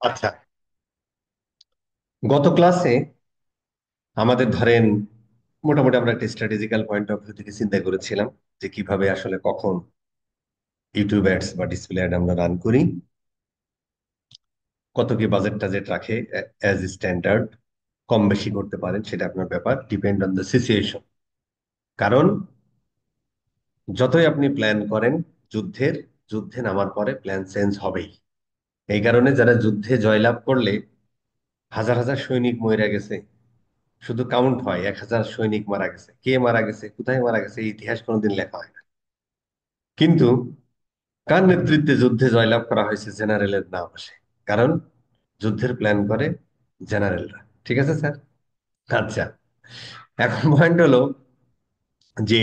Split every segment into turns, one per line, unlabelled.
আচ্ছা, গত ক্লাসে আমাদের ধরেন মোটামুটি আমরা একটা স্ট্র্যাটেজিক্যাল পয়েন্ট অফ ভিউ থেকে চিন্তা করেছিলাম যে কিভাবে আসলে কখন ইউটিউব অ্যাডস বা ডিসপ্লে অ্যাড আমরা রান করি, কত কি বাজেট টাজেট রাখে অ্যাজ স্ট্যান্ডার্ড। কম বেশি করতে পারেন, সেটা আপনার ব্যাপার, ডিপেন্ড অন দ্য সিচুয়েশন। কারণ যতই আপনি প্ল্যান করেন যুদ্ধের, যুদ্ধে নামার পরে প্ল্যান চেঞ্জ হবেই। এই কারণে যারা যুদ্ধে জয়লাভ করলে হাজার হাজার সৈনিক মরে গেছে, শুধু কাউন্ট হয় 1,000 সৈনিক মারা গেছে, কে মারা গেছে, কোথায় মারা গেছে, এই ইতিহাস কোনোদিন লেখা হয় না। কিন্তু কার নেতৃত্বে যুদ্ধে জয়লাভ করা হয়েছে জেনারেলের নাম আসে। কারণ যুদ্ধের প্ল্যান করে জেনারেলরা। ঠিক আছে স্যার? আচ্ছা, এখন পয়েন্ট হলো যে,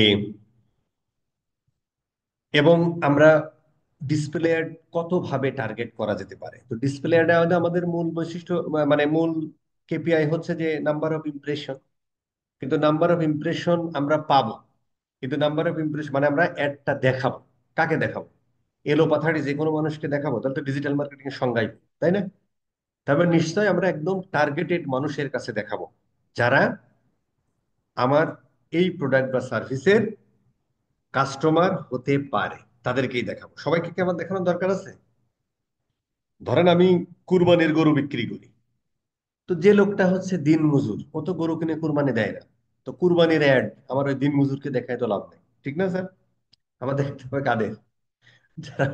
এবং আমরা ডিসপ্লে অ্যাড কত ভাবে টার্গেট করা যেতে পারে। তো ডিসপ্লে অ্যাড আমাদের মূল বৈশিষ্ট্য মানে মূল কেপিআই হচ্ছে যে নাম্বার অফ ইমপ্রেশন। কিন্তু নাম্বার অফ ইমপ্রেশন আমরা পাবো, কিন্তু নাম্বার অফ ইমপ্রেশন মানে আমরা অ্যাডটা দেখাবো, কাকে দেখাবো? এলো পাথাড়ি যে কোনো মানুষকে দেখাবো? তাহলে তো ডিজিটাল মার্কেটিং এর সংজ্ঞাই ভুল, তাই না? তবে নিশ্চয়ই আমরা একদম টার্গেটেড মানুষের কাছে দেখাবো, যারা আমার এই প্রোডাক্ট বা সার্ভিসের কাস্টমার হতে পারে। তাদেরকেই দেখাবো। সবাইকে কি আমার দেখানোর দরকার আছে? ধরেন আমি কুরবানির গরু বিক্রি করি, তো যে লোকটা হচ্ছে দিন মজুর, ও তো গরু কিনে কুরবানি দেয় না। তো কুরবানির অ্যাড আমার ওই দিন মজুরকে দেখায় তো লাভ নেই, ঠিক না স্যার? আমার দেখতে হবে কাদের, যারা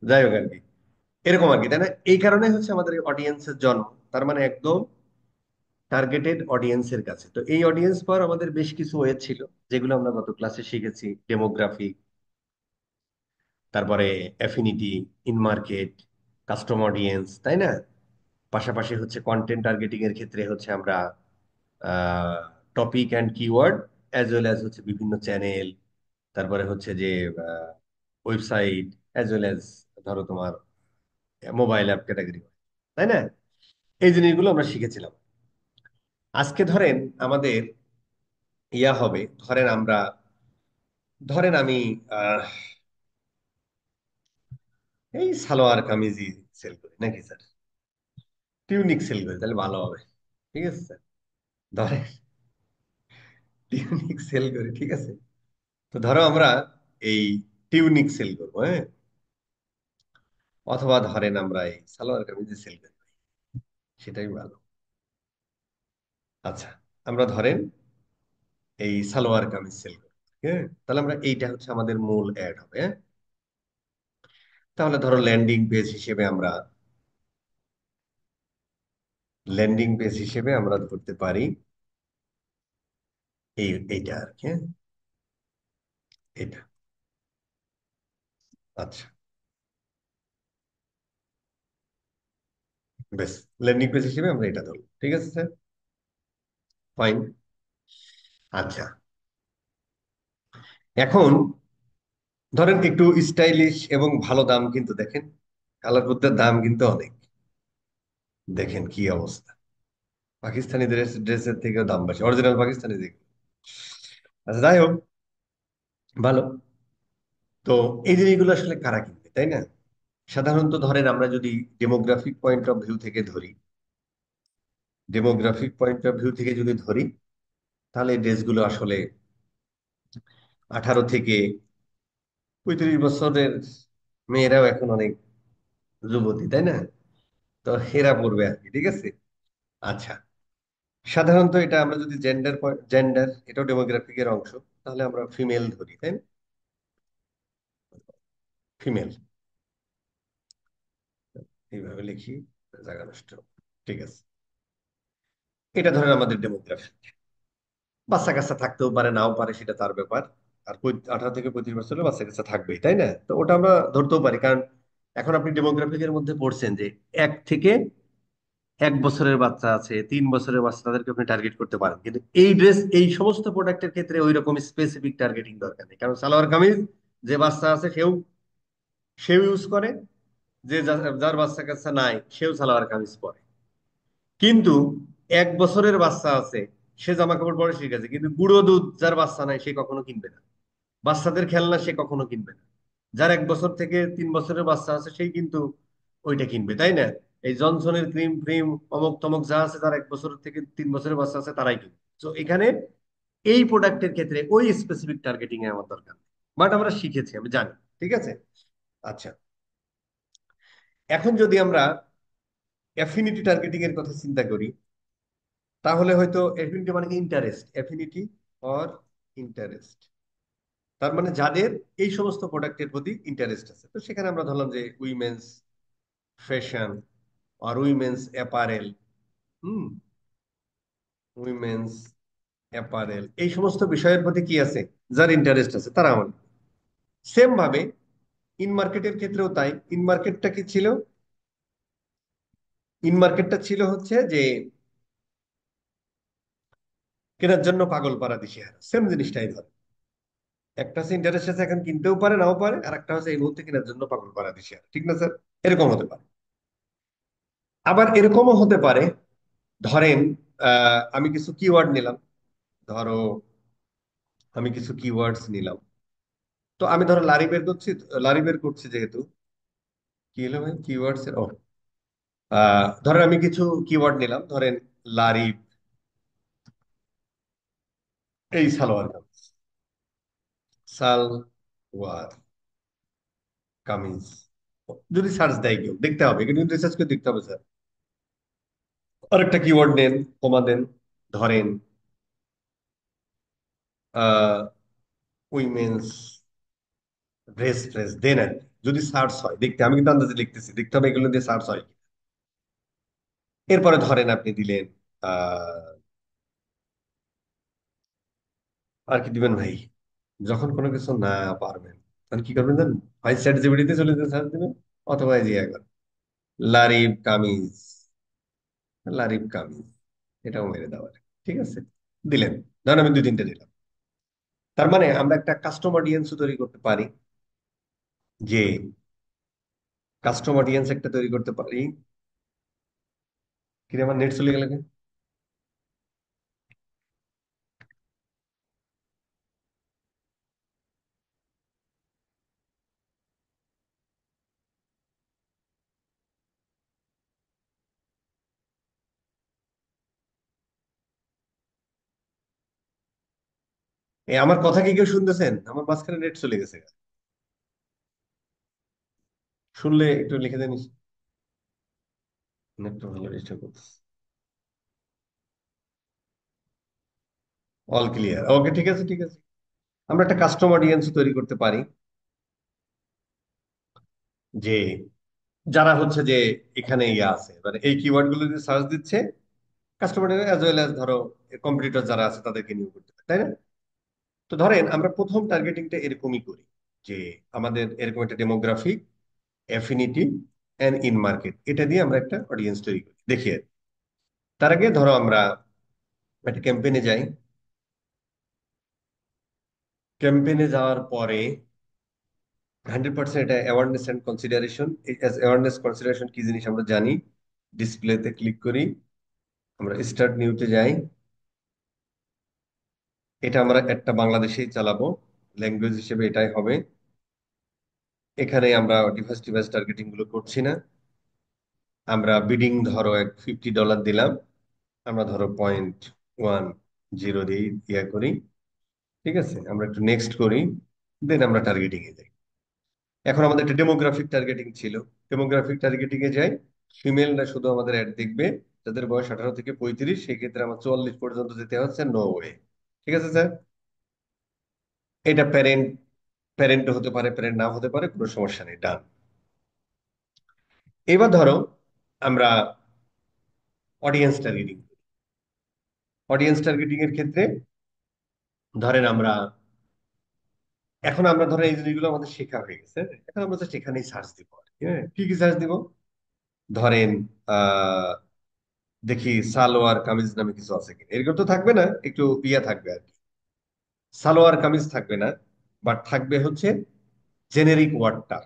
যাই হোক আর কি, এরকম আর কি, তাই না? এই কারণে হচ্ছে আমাদের অডিয়েন্সের জন্ম, তার মানে একদম টার্গেটেড অডিয়েন্সের কাছে। তো এই অডিয়েন্স পাওয়ার আমাদের বেশ কিছু ওয়ে ছিল, যেগুলো আমরা গত ক্লাসে শিখেছি। ডেমোগ্রাফি, তারপরে affinity, in market, custom audience, তাই না? পাশাপাশি হচ্ছে কন্টেন্ট টার্গেটিং এর ক্ষেত্রে হচ্ছে আমরা topic and keyword, as well as হচ্ছে বিভিন্ন চ্যানেল, তারপরে হচ্ছে যে ওয়েবসাইট, অ্যাজ ওয়েল অ্যাজ ধরো তোমার মোবাইল অ্যাপ ক্যাটাগরি, তাই না? এই জিনিসগুলো আমরা শিখেছিলাম। আজকে ধরেন আমাদের হবে, ধরেন আমরা, ধরেন আমি আহ, এই সালোয়ার কামিজই সেল করি নাকি স্যার, টিউনিক সেল করি, তাহলে ভালো হবে। ঠিক আছে স্যার? ধরেন টিউনিক সেল করি, ঠিক আছে? তো ধরো আমরা এই টিউনিক সেল করবো, হ্যাঁ? অথবা ধরেন আমরা এই সালোয়ার কামিজে সেল করি, সেটাই ভালো। আচ্ছা, আমরা ধরেন এই সালোয়ার কামিজ সেল করি, হ্যাঁ? তাহলে আমরা এইটা হচ্ছে আমাদের মূল অ্যাড হবে, হ্যাঁ? তাহলে ধরো ল্যান্ডিং পেজ হিসেবে আমরা ধরতে পারি এইটা আর কি, হ্যাঁ? এটা। আচ্ছা, বেশ, ল্যান্ডিং পেজ হিসেবে আমরা এটা ধরলাম, ঠিক আছে স্যার? ফাইন। আচ্ছা, এখন ধরেন একটু স্টাইলিশ এবং ভালো দাম, কিন্তু দেখেন কালার করতে দাম কিন্তু অনেক। দেখেন কি অবস্থা, পাকিস্তানি ড্রেসের থেকেও দাম বেশি, অরিজিনাল পাকিস্তানি যেগুলো। আচ্ছা, যাই হোক, ভালো। তো এই জিনিসগুলো আসলে কারা কিনবে, তাই না? সাধারণত ধরেন আমরা যদি ডেমোগ্রাফিক পয়েন্ট অফ ভিউ থেকে ধরি, ডেমোগ্রাফিক পয়েন্ট অফ ভিউ থেকে যদি ধরি, তাহলে এই ড্রেসগুলো আসলে 18 থেকে 35 বছরের মেয়েরাও এখন অনেক যুবতী, তাই না? তো এরা পড়বে আর কি, ঠিক আছে? আচ্ছা, সাধারণত এটা আমরা যদি জেন্ডার, এটাও ডেমোগ্রাফিকের অংশ, তাহলে আমরা ফিমেল ধরি, তাই না? ফিমেল, এইভাবে লিখি, জায়গা নষ্ট, ঠিক আছে? এটা ধরেন আমাদের ডেমোগ্রাফি। বাচ্চা কাচ্চা থাকতেও পারে, নাও পারে, সেটা তার ব্যাপার। আর 18 থেকে 35 বছরের বাচ্চা কাচ্চা থাকবেই, তাই না? তো ওটা আমরা ধরতেও পারি, কারণ এখন আপনি ডেমোগ্রাফিকের মধ্যে পড়ছেন যে 1 থেকে 1 বছরের বাচ্চা আছে, 3 বছরের বাচ্চা, তাদেরকে আপনি টার্গেট করতে পারেন। কিন্তু এই ড্রেস, এই সমস্ত প্রোডাক্টের ক্ষেত্রে ওই রকম স্পেসিফিক টার্গেটিং দরকার নেই, কারণ সালোয়ার কামিজ যে বাচ্চা আছে সেও সেও ইউজ করে, যে যার বাচ্চা কাচ্চা নাই সেও সালোয়ার কামিজ পরে। কিন্তু 1 বছরের বাচ্চা আছে, সে জামা কাপড় পরে ঠিক আছে, কিন্তু গুঁড়ো দুধ যার বাচ্চা নাই সে কখনো কিনবে না। বাচ্চাদের খেলনা সে কখনো কিনবে না। যার 1 বছর থেকে 3 বছরের বাচ্চা আছে সেই কিন্তু ওইটা কিনবে, তাই না? এই জনসনের ক্রিম ফ্রিম অমুক তমক যা আছে, তার 1 বছর থেকে 3 বছরের বাচ্চা আছে তারাই কিনবে। তো এখানে এই প্রোডাক্টের ক্ষেত্রে ওই স্পেসিফিক টার্গেটিং এ আমার দরকার, বাট আমরা শিখেছি, আমি জানি। ঠিক আছে। আচ্ছা, এখন যদি আমরা অ্যাফিনিটি টার্গেটিং এর কথা চিন্তা করি, তাহলে হয়তো অ্যাফিনিটি মানে কি ইন্টারেস্ট, অ্যাফিনিটি অর ইন্টারেস্ট, তার মানে যাদের এই সমস্ত প্রোডাক্টের প্রতি ইন্টারেস্ট আছে। তো সেখানে আমরা ধরলাম যে উইমেন্স ফ্যাশন আর উইমেন্স অ্যাপারেল, হুম, উইমেন্স অ্যাপারেল, এই সমস্ত বিষয়ের প্রতি কি আছে, যার ইন্টারেস্ট আছে তারা আমার। সেম ভাবে ইন মার্কেটের ক্ষেত্রেও তাই। ইন মার্কেটটা কি ছিল? ইন মার্কেটটা ছিল হচ্ছে যে কেনার জন্য পাগল পারা দিশেহারা, সেম জিনিসটাই ধরে। একটা হচ্ছে ইন্টারেস্ট আছে, এখন কিনতেও পারে নাও পারে, আর একটা হচ্ছে এই মুহূর্তে কেনার জন্য পাগল পারা দিশেহারা। ঠিক না স্যার? এরকম হতে পারে। আবার এরকমও হতে পারে, ধরেন আমি কিছু কিওয়ার্ড নিলাম, ধরো আমি কিছু কিওয়ার্ডস নিলাম। তো আমি ধরো লারি বের করছি, লারি বের করছি যেহেতু, কি হলো ভাই কিওয়ার্ডস এর, ও ধরেন আমি কিছু কিওয়ার্ড নিলাম, ধরেন লারি, এই সালোয়ার কামিজ, সালোয়ার কামিজ, যদি সার্চ দেয় কেউ দেখতে হবে, কিন্তু রিসার্চ করে দেখতে হবে স্যার। আরেকটা কিওয়ার্ড নেন, কমা দেন, ধরেন আহ উইমেন্স ড্রেস ফ্রেস দেন আর কি। যদি সার্চ হয় দেখতে, আমি কিন্তু আন্দাজে লিখতেছি, দেখতে হবে এগুলো দিয়ে সার্চ হয় কি। এরপরে ধরেন আপনি দিলেন আহ আর কি দিবেন ভাই, যখন কোনো কিছু না পারবেন তখন কি করবেন জানেন? হয় চ্যাট জিপিটিতে চলে যেতে সার্চ দিবেন, অথবা এই যে এখন লারিব কামিজ, লারিব কামিজ, এটাও মেরে দেওয়া যায়। ঠিক আছে, দিলেন, ধরেন আমি 2-3টে দিলাম। তার মানে আমরা একটা কাস্টম অডিয়েন্স তৈরি করতে পারি, যে কাস্টম অডিয়েন্স একটা তৈরি করতে পারি। কিন্তু আমার নেট চলে গেল কেন? আমার কথা কি কেউ শুনতেছেন? আমার মাঝখানে নেট চলে গেছে। শুনলে একটু লিখে দেন। নেটটা ভালো ডিস্টার্ব করতেছে। অল ক্লিয়ার, ওকে, ঠিক আছে ঠিক আছে। আমরা একটা কাস্টম অডিয়েন্স তৈরি করতে পারি, যে যারা হচ্ছে যে এখানে ইয়ে আছে, মানে এই কিওয়ার্ড গুলো যে সার্চ দিচ্ছে, কাস্টমার অ্যাজ ওয়েল অ্যাজ ধরো কম্পিটিটর যারা আছে তাদেরকে নিয়োগ করতে পারে, তাই না? তো ধরেন আমরা প্রথম টার্গেটিংটা এরকমই করি, যে আমাদের এরকম একটা demographic, affinity and in market, এটা দিয়ে আমরা একটা অডিয়েন্স তৈরি করি দেখি আর কি। তার আগে ধরো আমরা একটা ক্যাম্পেইনে যাই। ক্যাম্পেইনে যাওয়ার পরে 100% এটা awareness and consideration. Awareness consideration কি জিনিস আমরা জানি। ডিসপ্লেতে ক্লিক করি, আমরা স্টার্ট নিউতে যাই। এটা আমরা একটা বাংলাদেশেই চালাবো, ল্যাঙ্গুয়েজ হিসেবে এটাই হবে। এখানে আমরা ডিভাইস ডিভাইস টার্গেটিং গুলো করছি না। আমরা বিডিং ধরো $50 দিলাম, আমরা ধরো 0.10 দিয়ে ইয়া করি। ঠিক আছে, আমরা একটু নেক্সট করি, দেন আমরা টার্গেটিং এ যাই। এখন আমাদের একটা ডেমোগ্রাফিক টার্গেটিং ছিল, ডেমোগ্রাফিক টার্গেটিং এ যাই। ফিমেলরা শুধু আমাদের অ্যাড দেখবে, যাদের বয়স 18 থেকে 35, সেই ক্ষেত্রে আমার 44 পর্যন্ত যেতে হচ্ছে, নো ওয়ে। ঠিক আছে স্যার? এটা প্যারেন্ট, প্যারেন্ট হতে পারে, প্যারেন্ট নাও হতে পারে, কোনো সমস্যা নেই, ডান। এবার ধরো আমরা অডিয়েন্স টার্গেটিং। অডিয়েন্স টার্গেটিং এর ক্ষেত্রে ধরেন আমরা, এখন আমরা ধরেন এই জিনিসগুলো আমাদের শেখা হয়ে গেছে, এখন আমরা জাস্ট এখানেই সার্চ দিব আর কি। হ্যাঁ, কি কি সার্চ দিব? ধরেন আহ দেখি সালোয়ার কামিজ নামে কিছু আছে কিনা, এরকম তো থাকবে না, একটু ইয়া থাকবে আর কি। সালোয়ার কামিজ থাকবে না, বাট থাকবে হচ্ছে জেনেরিক ওয়ার্ডটা,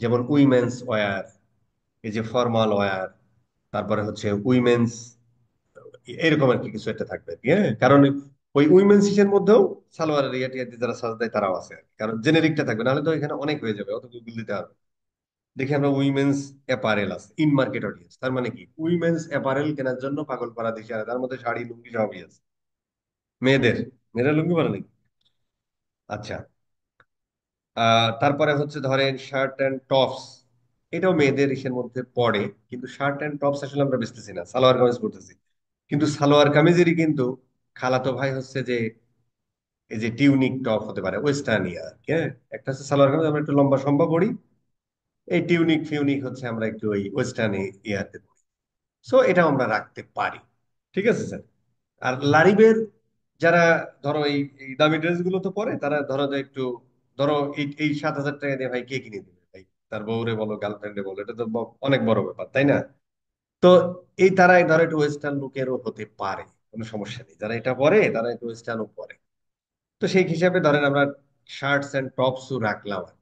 যেমন উইমেন্স ওয়্যার, এই যে ফর্মাল ওয়্যার, তারপরে হচ্ছে উইমেন্স, এরকম আর কি কিছু একটা থাকবে আর কি। হ্যাঁ, কারণ ওই উইমেন্স এর মধ্যেও সালোয়ারের ইয়াটি ইয়াটি যারা সাজ দেয় তারাও আছে আর কি। কারণ জেনেরিকটা থাকবে, নাহলে তো এখানে অনেক হয়ে যাবে, অত গুগল দিতে হবে। দেখি আমরা উইমেন্স অ্যাপারেল আছে ইন মার্কেট অডিয়েন্স, তার মানে কি উইমেন্স অ্যাপারেল কেনার জন্য পাগল পারা দিশে তার মধ্যে শাড়ি লুঙ্গি সবই আছে। মেয়েদের, মেয়েরা লুঙ্গি পরে নাকি? আচ্ছা। তারপরে হচ্ছে ধরেন শার্ট অ্যান্ড টপস, এটাও মেয়েদের ইসের মধ্যে পড়ে, কিন্তু শার্ট অ্যান্ড টপস আসলে আমরা বেচতেছি না, সালোয়ার কামিজ পরতেছি। কিন্তু সালোয়ার কামিজেরই কিন্তু খালাতো ভাই হচ্ছে যে এই যে টিউনিক টপ হতে পারে ওয়েস্টার্ন ইয়ার, হ্যাঁ। একটা হচ্ছে সালোয়ার কামিজ আমরা একটু লম্বা সম্ভব পরি, এই টিউনিক ফিউনিক হচ্ছে আমরা একটু ওই ওয়েস্টার্ন ইয়ারতে পরি। সো এটাও আমরা রাখতে পারি। ঠিক আছে স্যার। আর লারিবের যারা ধরো এই দামি ড্রেস গুলো তো পরে, তারা ধরো যে একটু ধরো এই 7,000 টাকা দিয়ে ভাই কে কিনে দিবে ভাই, তার বউরে বলো গার্লফ্রেন্ডে বলো, এটা তো অনেক বড় ব্যাপার, তাই না? তো এই তারাই ধরো একটু ওয়েস্টার্ন লুকেরও হতে পারে, কোনো সমস্যা নেই, যারা এটা পরে তারা একটু ওয়েস্টার্নও পরে। তো সেই হিসাবে ধরেন আমরা শার্টস এন্ড টপসও রাখলাম আর কি।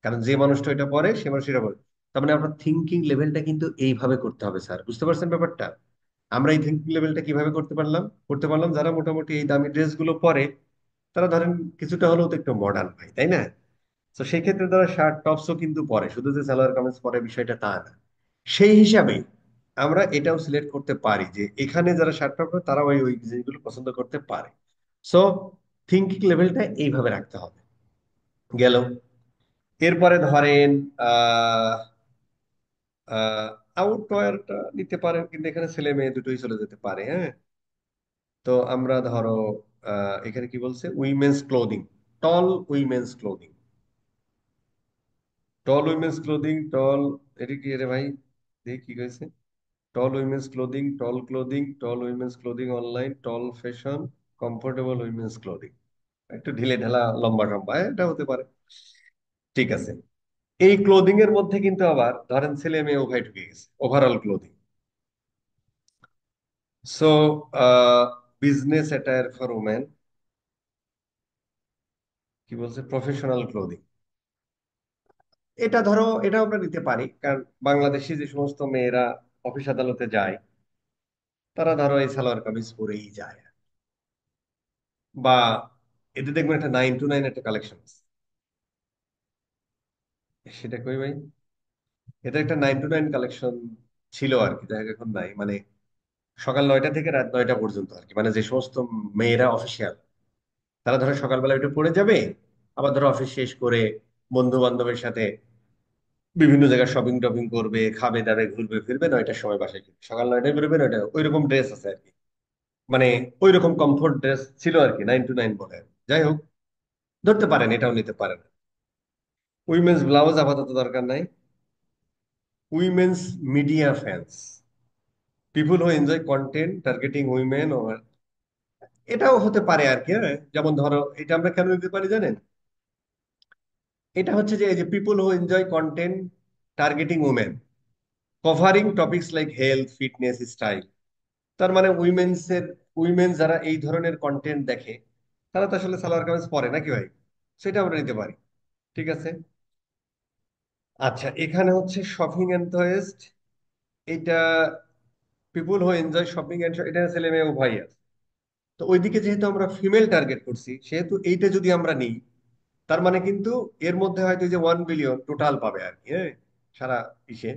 কারণ যে মানুষটা এটা পরে সে মানুষ এটা পরে। তার মানে আপনার থিঙ্কিং লেভেলটা কিন্তু এইভাবে করতে হবে স্যার, বুঝতে পারছেন ব্যাপারটা? আমরা এই থিঙ্কিং লেভেলটা কিভাবে করতে পারলাম যারা মোটামুটি এই দামি ড্রেস গুলো পরে, তারা ধরেন কিছুটা হলেও তো একটু মডার্ন ভাই, তাই না? তো সেই ক্ষেত্রে তারা শার্ট টপসও কিন্তু পরে, শুধু যে সালোয়ার কামিজ পরে বিষয়টা তা না। সেই হিসাবে আমরা এটাও সিলেক্ট করতে পারি যে এখানে যারা শার্ট টপ পরে তারা ওই ওই জিনিসগুলো পছন্দ করতে পারে। সো থিঙ্কিং লেভেলটা এইভাবে রাখতে হবে। গেল। এরপরে ধরেন আহ আউটডোয়ারটা নিতে পারেন, কিন্তু এখানে ছেলে মেয়ে দুটোই চলে যেতে পারে, হ্যাঁ। তো আমরা ধরো এখানে কি বলছে, উইমেন্স ক্লোদিং, টল উইমেন্স ক্লোদিং, টল এটা কি রে ভাই, দেখি কি কইছে। টল উইমেন্স ক্লোদিং, টল ক্লোদিং, টল উইমেন্স ক্লোদিং অনলাইন, টল ফ্যাশন, কমফোর্টেবল উইমেন্স ক্লোদিং। একটু ঢিলে ঢালা লম্বা টম্বা, এটা হতে পারে। ঠিক আছে। এই ক্লোদিং এর মধ্যে কিন্তু আবার ধরেন ছেলে মেয়ে উভয় ঢুকে গেছে, overall clothing. So business attire for women, কি বলছে, প্রফেশনাল ক্লোদিং। এটা ধরো এটা আমরা নিতে পারি, কারণ বাংলাদেশি যে সমস্ত মেয়েরা অফিস আদালতে যায়, তারা ধরো এই সালোয়ার কামিজ পরেই যায়। বা এতে দেখবেন একটা 9 to 9 একটা কালেকশন আছে। সেটা কই ভাই? এটা একটা 9 to 9 কালেকশন ছিল আর কি, যাই হোক এখন নাই, মানে সকাল 9টা থেকে রাত 9টা পর্যন্ত আর কি, মানে যে সমস্ত মেয়েরা অফিসিয়াল, তারা ধরো সকালবেলা ওইটা পড়ে যাবে, আবার ধরো অফিস শেষ করে বন্ধু বান্ধবের সাথে বিভিন্ন জায়গায় শপিং টপিং করবে, খাবে দাবে ঘুরবে ফিরবে, 9টার সময় বাসায় ফিরবে, সকাল 9টায় বেরোবে, 9টা ওই রকম ড্রেস আছে আর কি। মানে ওই রকম কমফোর্ট ড্রেস ছিল আর কি, 9 to 9 বলে। যাই হোক, ধরতে পারেন, এটাও নিতে পারেন। উইমেন্স ব্লাউজ আপাতত দরকার নাই। Women's media fans, people who enjoy content targeting women, এটাও হতে পারে আর কি, হ্যাঁ। যেমন ধরো এটা আমরা কেন নিতে পারি জানেন? এটা হচ্ছে যে এই যে people who enjoy content targeting women, covering topics like health fitness style. তার মানে উইমেন্স যারা এই ধরনের কন্টেন্ট দেখে, তারা তো আসলে সালোয়ার কামিজ পরে নাকি ভাই? সেটা আমরা নিতে পারি। ঠিক আছে। আচ্ছা, এখানে হচ্ছে শপিং এনথুজিয়াস্ট, এটা পিপুল হু এনজয় শপিং এন্ড, এটা ছেলে মেয়ে উভয়ই আছে। তো ওইদিকে যেহেতু আমরা ফিমেল টার্গেট করছি, সেহেতু এইটা যদি আমরা নিই, তার মানে কিন্তু এর মধ্যে হয়তো এই যে 1 বিলিয়ন টোটাল পাবে আর কি, হ্যাঁ, সারা ইসে।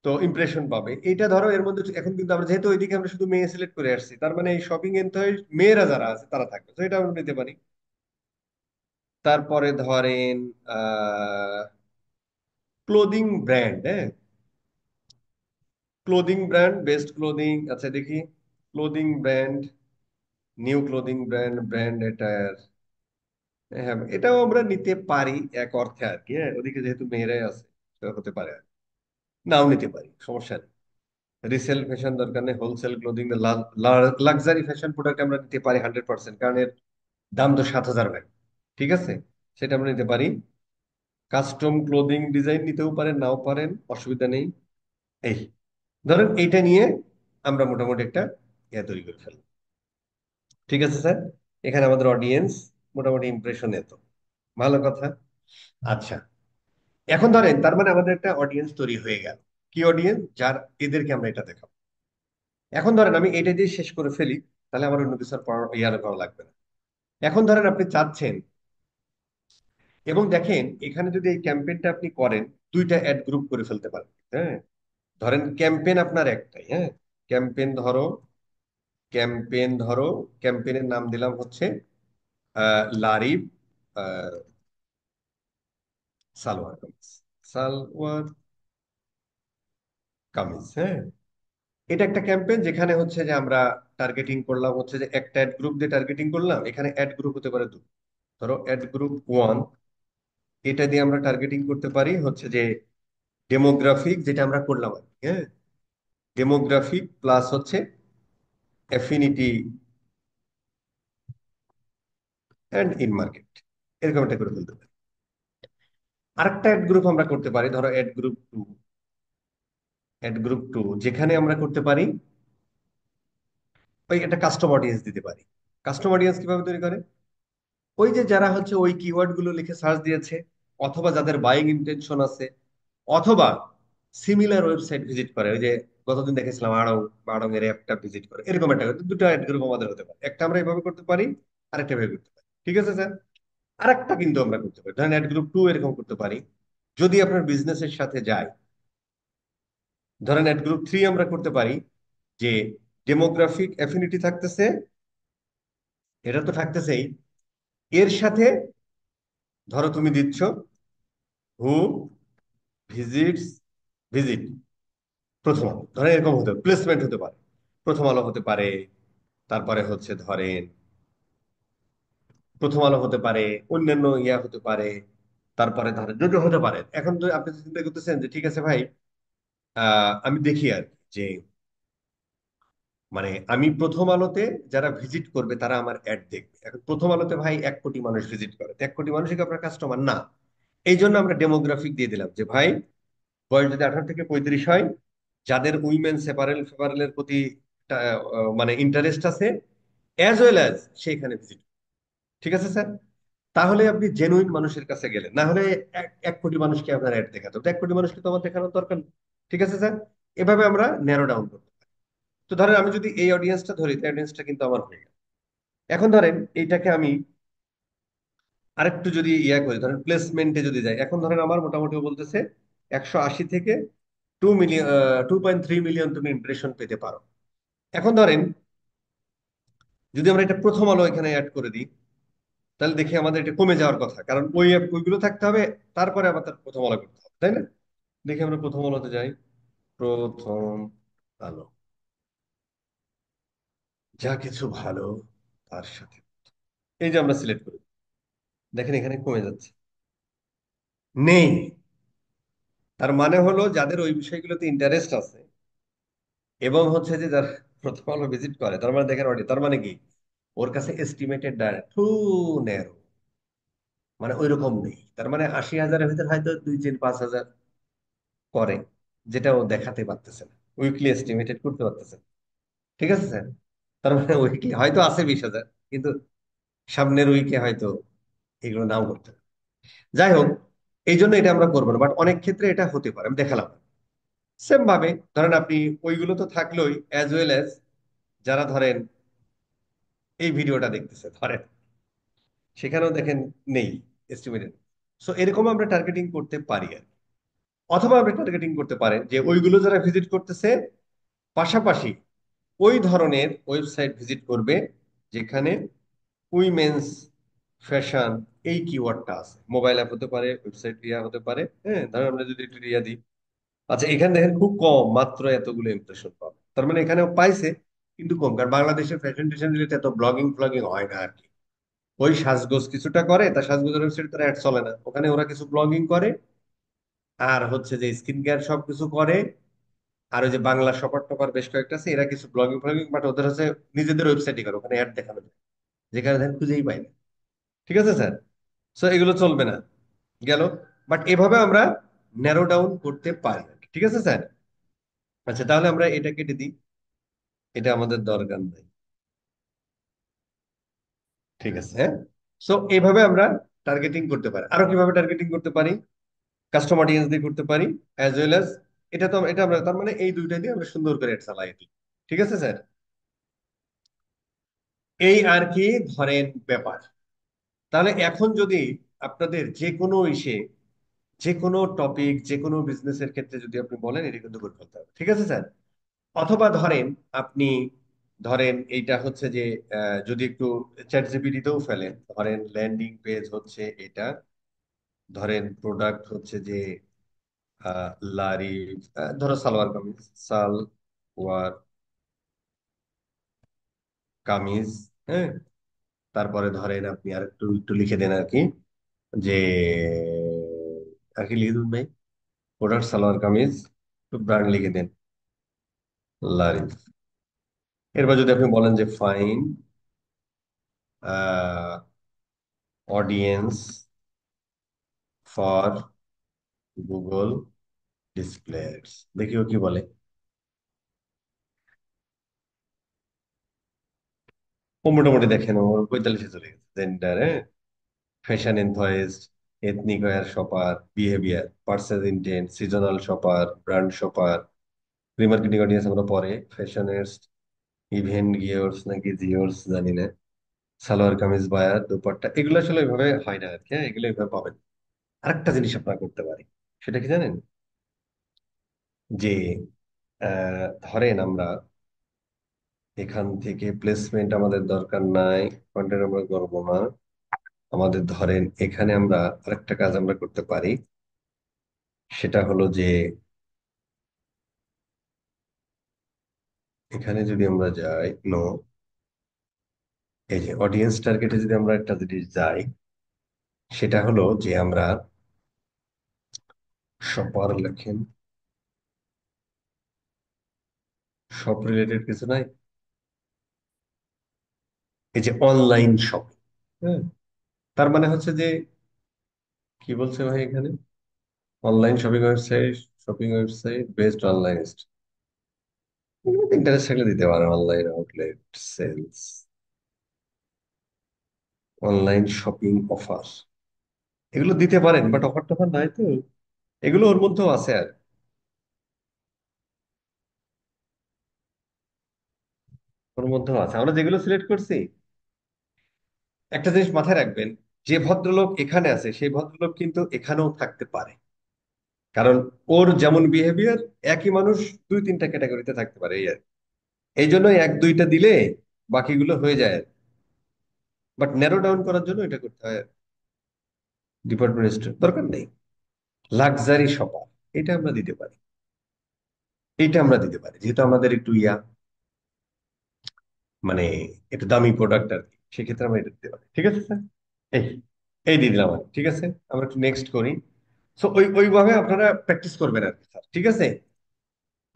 তো ইমপ্রেশন পাবে এটা, ধরো এর মধ্যে এখন কিন্তু আমরা যেহেতু ওইদিকে আমরা শুধু মেয়ে সিলেক্ট করে আসছি, তার মানে এই শপিং এনথুজিয়াস্ট মেয়েরা যারা আছে তারা থাকবে, তো এটা আমরা নিতে পারি। তারপরে ধরেন আহ ক্লোদিং ব্র্যান্ড, হ্যাঁ, ক্লোদিং ব্র্যান্ড, বেস্ট ক্লোদিং, আচ্ছা দেখি, clothing brand, new clothing brand, brand attire, হ্যাঁ এটাও আমরা নিতে পারি এক অর্থে আর কি, হ্যাঁ, ওদিকে যেহেতু মেয়েরাই আছে, সেটা হতে পারে আর কি। নাও নিতে পারি, সমস্যা নেই। রিসেল ফ্যাশন দরকার নেই, wholesale clothing, luxury fashion product আমরা নিতে পারি 100%, কারণ এর দাম তো 7,000 ভাই। ঠিক আছে, সেটা আমরা নিতে পারি। কাস্টম ক্লোদিং ডিজাইন নিতেও পারেন, নাও পারেন, অসুবিধা নেই। এই ধরেন এইটা নিয়ে আমরা মোটামুটি একটা তৈরি করে ফেললাম। ঠিক আছে স্যার, এখানে আমাদের অডিয়েন্স মোটামুটি ইমপ্রেশন এত ভালো কথা। আচ্ছা, এখন ধরেন তার মানে আমাদের একটা অডিয়েন্স তৈরি হয়ে গেল। কি অডিয়েন্স? যার এদেরকে আমরা এটা দেখাবো। এখন ধরেন আমি এটা দিয়ে শেষ করে ফেলি, তাহলে আমার অন্য কিছু আর ইয়ার করা লাগবে না। এখন ধরেন আপনি চাচ্ছেন, এবং দেখেন এখানে যদি এই ক্যাম্পেইনটা আপনি করেন, দুইটা অ্যাড গ্রুপ করে ফেলতে পারেন। হ্যাঁ, ধরেন ক্যাম্পেইন আপনার একটাই। হ্যাঁ, ক্যাম্পেইন ধরো, ক্যাম্পেইন ধরো ক্যাম্পেইনের নাম দিলাম হচ্ছে লারিব আহ, সালোয়ার কামিজ, সালোয়ার কামিজ। হ্যাঁ, এটা একটা ক্যাম্পেইন যেখানে হচ্ছে যে আমরা টার্গেটিং করলাম হচ্ছে যে একটা অ্যাড গ্রুপ দিয়ে টার্গেটিং করলাম। এখানে অ্যাড গ্রুপ হতে পারে দুটো। ধরো অ্যাড গ্রুপ ওয়ান, এটা দিয়ে আমরা টার্গেটিং করতে পারি হচ্ছে যে ডেমোগ্রাফিক, যেটা আমরা করলাম আর কি। হ্যাঁ, ডেমোগ্রাফিক প্লাস হচ্ছে অ্যাফিনিটি অ্যান্ড ইন মার্কেট, এরকম একটা করে ফেলতে পারি। আরেকটা অ্যাড গ্রুপ আমরা করতে পারি, ধরো ad group two, ad group two যেখানে আমরা করতে পারি ওই একটা কাস্টম অডিয়েন্স দিতে পারি। কাস্টম অডিয়েন্স কিভাবে তৈরি করে? ওই যে যারা হচ্ছে ওই কিওয়ার্ড গুলো লিখে সার্চ দিয়েছে, অথবা যাদের বাইং ইন্টেনশন আছে, অথবা সিমিলার ওয়েবসাইট ভিজিট করে। ওই যে গতদিন দেখেছিলাম আড়ং, আড়ং এর অ্যাপটা ভিজিট করে, এরকম একটা দুটো অ্যাড গ্রুপ আমাদের হতে পারে। একটা আমরা এইভাবে করতে পারি, আরেকটা ভাবে করতে পারি। ঠিক আছে স্যার? আরেকটা কিন্তু আমরা করতে পারি, ধরেন অ্যাড গ্রুপ টু এরকম করতে পারি যদি আপনার বিজনেসের সাথে যায়। ধরেন অ্যাড গ্রুপ থ্রি আমরা করতে পারি যে ডেমোগ্রাফিক অ্যাফিনিটি থাকতেছে, এটা তো থাকতেছেই, এর সাথে ধরো তুমি দিচ্ছ হু ভিজিটস, ভিজিট প্রথম আলো, ধরেন এরকম হতে পারে, প্লেসমেন্ট হতে পারে, প্রথম আলো হতে পারে, তারপরে হচ্ছে ধরেন প্রথম আলো হতে পারে, অন্যান্য ইয়া হতে পারে, তারপরে ধরেন যদি হতে পারে। এখন তো আপনি চিন্তা করতেছেন যে ঠিক আছে ভাই, আমি দেখি আর কি যে মানে আমি প্রথম আলোতে যারা ভিজিট করবে তারা আমার অ্যাড দেখবে। এখন প্রথম আলোতে ভাই 1 কোটি মানুষ ভিজিট করে, তো 1 কোটি মানুষই কি আপনার কাস্টমার না? এই জন্য আমরা ডেমোগ্রাফিক দিয়ে দিলাম যে ভাই বয়স যদি 18 থেকে 35 হয়, যাদের উইমেন সেপারেল ফেপারেলের প্রতি মানে ইন্টারেস্ট আছে, অ্যাজ ওয়েল অ্যাজ সেইখানে ভিজিট। ঠিক আছে স্যার? তাহলে আপনি জেনুইন মানুষের কাছে গেলেন, না হলে 1 কোটি মানুষকে আপনার অ্যাড দেখাতে হবে, 1 কোটি মানুষকে তো আমার দেখানোর দরকার নেই। ঠিক আছে স্যার? এভাবে আমরা ন্যারো ডাউন করতে পারি। তো ধরেন আমি যদি এই অডিয়েন্সটা ধরি, অডিয়েন্সটা কিন্তু আমার হয়ে গেল। এখন ধরেন এইটাকে আমি আরেকটু যদি ইয়া করি, ধরেন প্লেসমেন্টে যদি যাই, এখন ধরেন আমার মোটামুটি বলতেছে 180 থেকে 2 মিলিয়ন, 2.3 মিলিয়ন তুমি ইমপ্রেশন পেতে পারো। এখন ধরেন যদি আমরা এটা প্রথম আলো এখানে অ্যাড করে দিই, তাহলে দেখি আমাদের এটা কমে যাওয়ার কথা, কারণ ওই ওইগুলো থাকতে হবে, তারপরে আবার তার প্রথম আলো করতে হবে, তাই না? দেখি আমরা প্রথম আলোতে যাই, প্রথম আলো, যা কিছু ভালো তার সাথে, এই যে আমরা সিলেক্ট করি, দেখেন এখানে কমে যাচ্ছে, নেই। তার মানে হলো যাদের ওই বিষয়গুলোতে ইন্টারেস্ট আছে এবং হচ্ছে যে যারা প্রথম আলো ভিজিট করে, তার মানে দেখেন তার মানে কি, ওর কাছে এস্টিমেটেড ডায়রেক্ট টু ন্যারো, মানে ওই রকম নেই। তার মানে 80,000-এর ভিতরে হয়তো 2, 4, 5 হাজার করে, যেটা ও দেখাতে পারতেছে না, উইকলি এস্টিমেটেড করতে পারতেছে না। ঠিক আছে স্যার? তার মানে উইকলি হয়তো আছে 20,000, কিন্তু সামনের উইকে হয়তো এগুলো নাও করতে পারে। যাই হোক, এই জন্য এটা আমরা করবো না, বাট অনেক ক্ষেত্রে এটা হতে পারে, আমি দেখালাম। সেম ভাবে ধরেন আপনি ওইগুলো তো থাকলোই, অ্যাজ ওয়েল অ্যাজ যারা ধরেন এই ভিডিওটা দেখতেছে ধরেন, সেখানেও দেখেন নেই এস্টিমেটেড। সো এরকম আমরা টার্গেটিং করতে পারি আর কি। অথবা আপনি টার্গেটিং করতে পারেন যে ওইগুলো যারা ভিজিট করতেছে, পাশাপাশি ওই ধরনের ওয়েবসাইট ভিজিট করবে যেখানে উইমেন্স ফ্যাশন এই কিওয়ার্ডটা আছে। মোবাইল অ্যাপ হতে পারে, ওয়েবসাইট ইয়া হতে পারে। হ্যাঁ, ধরেন আমরা যদি একটু ইয়া দিই, আচ্ছা এখানে দেখেন খুব কম, মাত্র এতগুলো ইমপ্রেশন পাবে। তার মানে এখানেও পাইছে, কিন্তু কম, কারণ বাংলাদেশের ফ্যাশন টেশন রিলেটেড এত ব্লগিং ফ্লগিং হয় না আর কি। ওই সাজগোজ কিছুটা করে, তার সাজগোজের ওয়েবসাইট তার অ্যাড চলে না, ওখানে ওরা কিছু ব্লগিং করে, আর হচ্ছে যে স্কিন কেয়ার সব কিছু করে, আর ওই যে বাংলা শপার টপার বেশ কয়েকটা আছে, এরা কিছু ব্লগিং ফ্লগিং, বাট ওদের হচ্ছে নিজেদের ওয়েবসাইটই করে, ওখানে অ্যাড দেখানো যায়, যেখানে দেখেন খুঁজেই পাই না। ঠিক আছে স্যার? সো এগুলো চলবে না, গেল। বাট এভাবে আমরা ন্যারো ডাউন করতে পারি আর কি। ঠিক আছে স্যার? আচ্ছা তাহলে আমরা এটা কেটে দিই, এটা আমাদের দরকার নাই। ঠিক আছে, হ্যাঁ। সো এইভাবে আমরা টার্গেটিং করতে পারি। আরো কিভাবে টার্গেটিং করতে পারি? কাস্টম অডিয়েন্স দিয়ে করতে পারি, অ্যাজ ওয়েল অ্যাজ এটা তো এটা আমরা তার মানে এই দুইটা দিয়ে আমরা সুন্দর করে চালাই দিই। ঠিক আছে স্যার? এই আর কি ধরেন ব্যাপার। তাহলে এখন যদি আপনাদের যে কোনো ইসে যে কোনো টপিক, যে কোনো বিজনেসের ক্ষেত্রে যদি আপনি বলেন, এটা কিন্তু করে ফেলতে হবে। ঠিক আছে স্যার? অথবা ধরেন আপনি, ধরেন এইটা হচ্ছে যে যদি একটু চ্যাট জিপিটিতেও ফেলেন, ধরেন ল্যান্ডিং পেজ হচ্ছে এটা, ধরেন প্রোডাক্ট হচ্ছে যে লারি, ধরো সালোয়ার কামিজ, সালোয়ার কামিজ, হ্যাঁ। তারপরে ধরেন আপনি আর একটু একটু লিখে দেন আর কি, যে আর কি লিখে দিন ভাই, প্রোডাক্ট সালোয়ার কামিজ, একটু ব্র্যান্ড লিখে দেন লারি। এরপর যদি আপনি বলেন যে fine audience for Google displace, দেখিও কি বলে। ও মোটামুটি দেখেন, ও 45-এ চলে গেছে। জেন্ডার, হ্যাঁ, fashion enthusiast, ethnic wear shopper, behaviour, purchase intent, seasonal shopper, brand shopper, remarketing audience আমরা পরে, ফ্যাশনিস্ট, ইভেন্ট গিয়ার্স নাকি জিওর্স জানি না, সালোয়ার কামিজ বায়ার, দোপাট্টা, এগুলো আসলে ওইভাবে হয় না আর কি, হ্যাঁ, এগুলো ওইভাবে পাবেন। আরেকটা জিনিস আপনারা করতে পারি, সেটা কি জানেন? যে ধরেন আমরা এখান থেকে প্লেসমেন্ট আমাদের দরকার নাই, কন্টেন্ট আমরা করবো না, আমাদের ধরেন এখানে আমরা আরেকটা কাজ আমরা করতে পারি, সেটা হলো যে এখানে যদি আমরা যাই, নো, এই যে অডিয়েন্স টার্গেটে যদি আমরা একটা জিনিস যাই, সেটা হলো যে আমরা শপার লেখেন, শপ রিলেটেড কিছু নাই, এই যে অনলাইন শপিং, হ্যাঁ, তার মানে হচ্ছে যে কি বলছে ভাই এখানে, online shopping website based online, interest থাকলে দিতে পারেন, online outlet sales, online shopping offer, এগুলো দিতে পারেন, বাট অফার টফার নাই তো, এগুলো ওর মধ্যেও আছে আর, ওর মধ্যেও আছে, আমরা যেগুলো সিলেক্ট করছি। একটা জিনিস মাথায় রাখবেন, যে ভদ্রলোক এখানে আছে সেই ভদ্রলোক কিন্তু এখানেও থাকতে পারে, কারণ ওর যেমন বিহেভিয়ার, একই মানুষ দুই তিনটা ক্যাটাগরিতে থাকতে পারে, এই আর কি। এই জন্য এক দুইটা দিলে বাকিগুলো হয়ে যায়, বাট ন্যারো ডাউন করার জন্য এটা করতে হয়। ডিপার্টমেন্ট স্টোর দরকার নেই, লাক্সারি শপার, এটা আমরা দিতে পারি, এইটা আমরা দিতে পারি, যেহেতু আমাদের একটু মানে একটু দামি প্রোডাক্ট আর কি, সেক্ষেত্রে আমরা এটা দিতে পারি। ঠিক আছে স্যার? এই এই দিয়ে দিলাম আর কি। ঠিক আছে, আমরা একটু নেক্সট করি। সো ওইভাবে আপনারা প্র্যাকটিস করবেন আর কি স্যার, ঠিক আছে?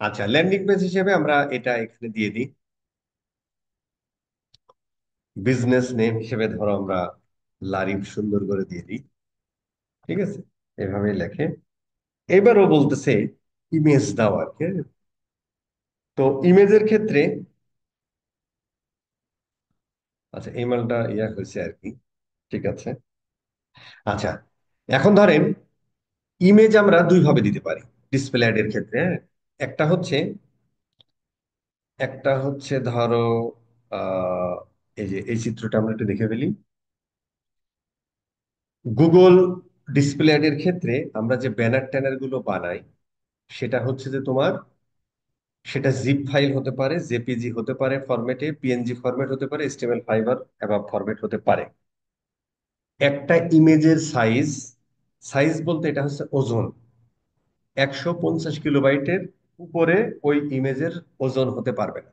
আচ্ছা, ল্যান্ডিং পেজ হিসেবে আমরা এটা এখানে দিয়ে দিই, বিজনেস নেম হিসেবে ধরো আমরা লারিফ সুন্দর করে দিয়ে দিই। ঠিক আছে, এভাবে লেখে। এবারও বলতেছে ইমেজ দাও আর কি, হ্যাঁ? তো ইমেজের ক্ষেত্রে, আচ্ছা এই মালটা ইয়া হয়েছে আর কি, ঠিক আছে। আচ্ছা, এখন ধরেন ইমেজ আমরা দুই ভাবে দিতে পারি ডিসপ্লে অ্যাড এর ক্ষেত্রে, হ্যাঁ। একটা হচ্ছে একটা হচ্ছে ধরো আহ এই যে এই চিত্রটা আমরা একটু দেখে ফেলি, গুগল ডিসপ্লে অ্যাড এর ক্ষেত্রে আমরা যে ব্যানার ট্যানার গুলো বানাই, সেটা হচ্ছে যে তোমার, সেটা জিপ ফাইল হতে পারে, জেপিজি হতে পারে ফরম্যাটে, পিএনজি ফরম্যাট হতে পারে, এইচটিএমএল ফাইবার এবং ফরম্যাট হতে পারে। একটা ইমেজের সাইজ, সাইজ বলতে এটা হচ্ছে ওজন, 150 কিলোবাইটের উপরে ওই ইমেজের ওজন হতে পারবে না।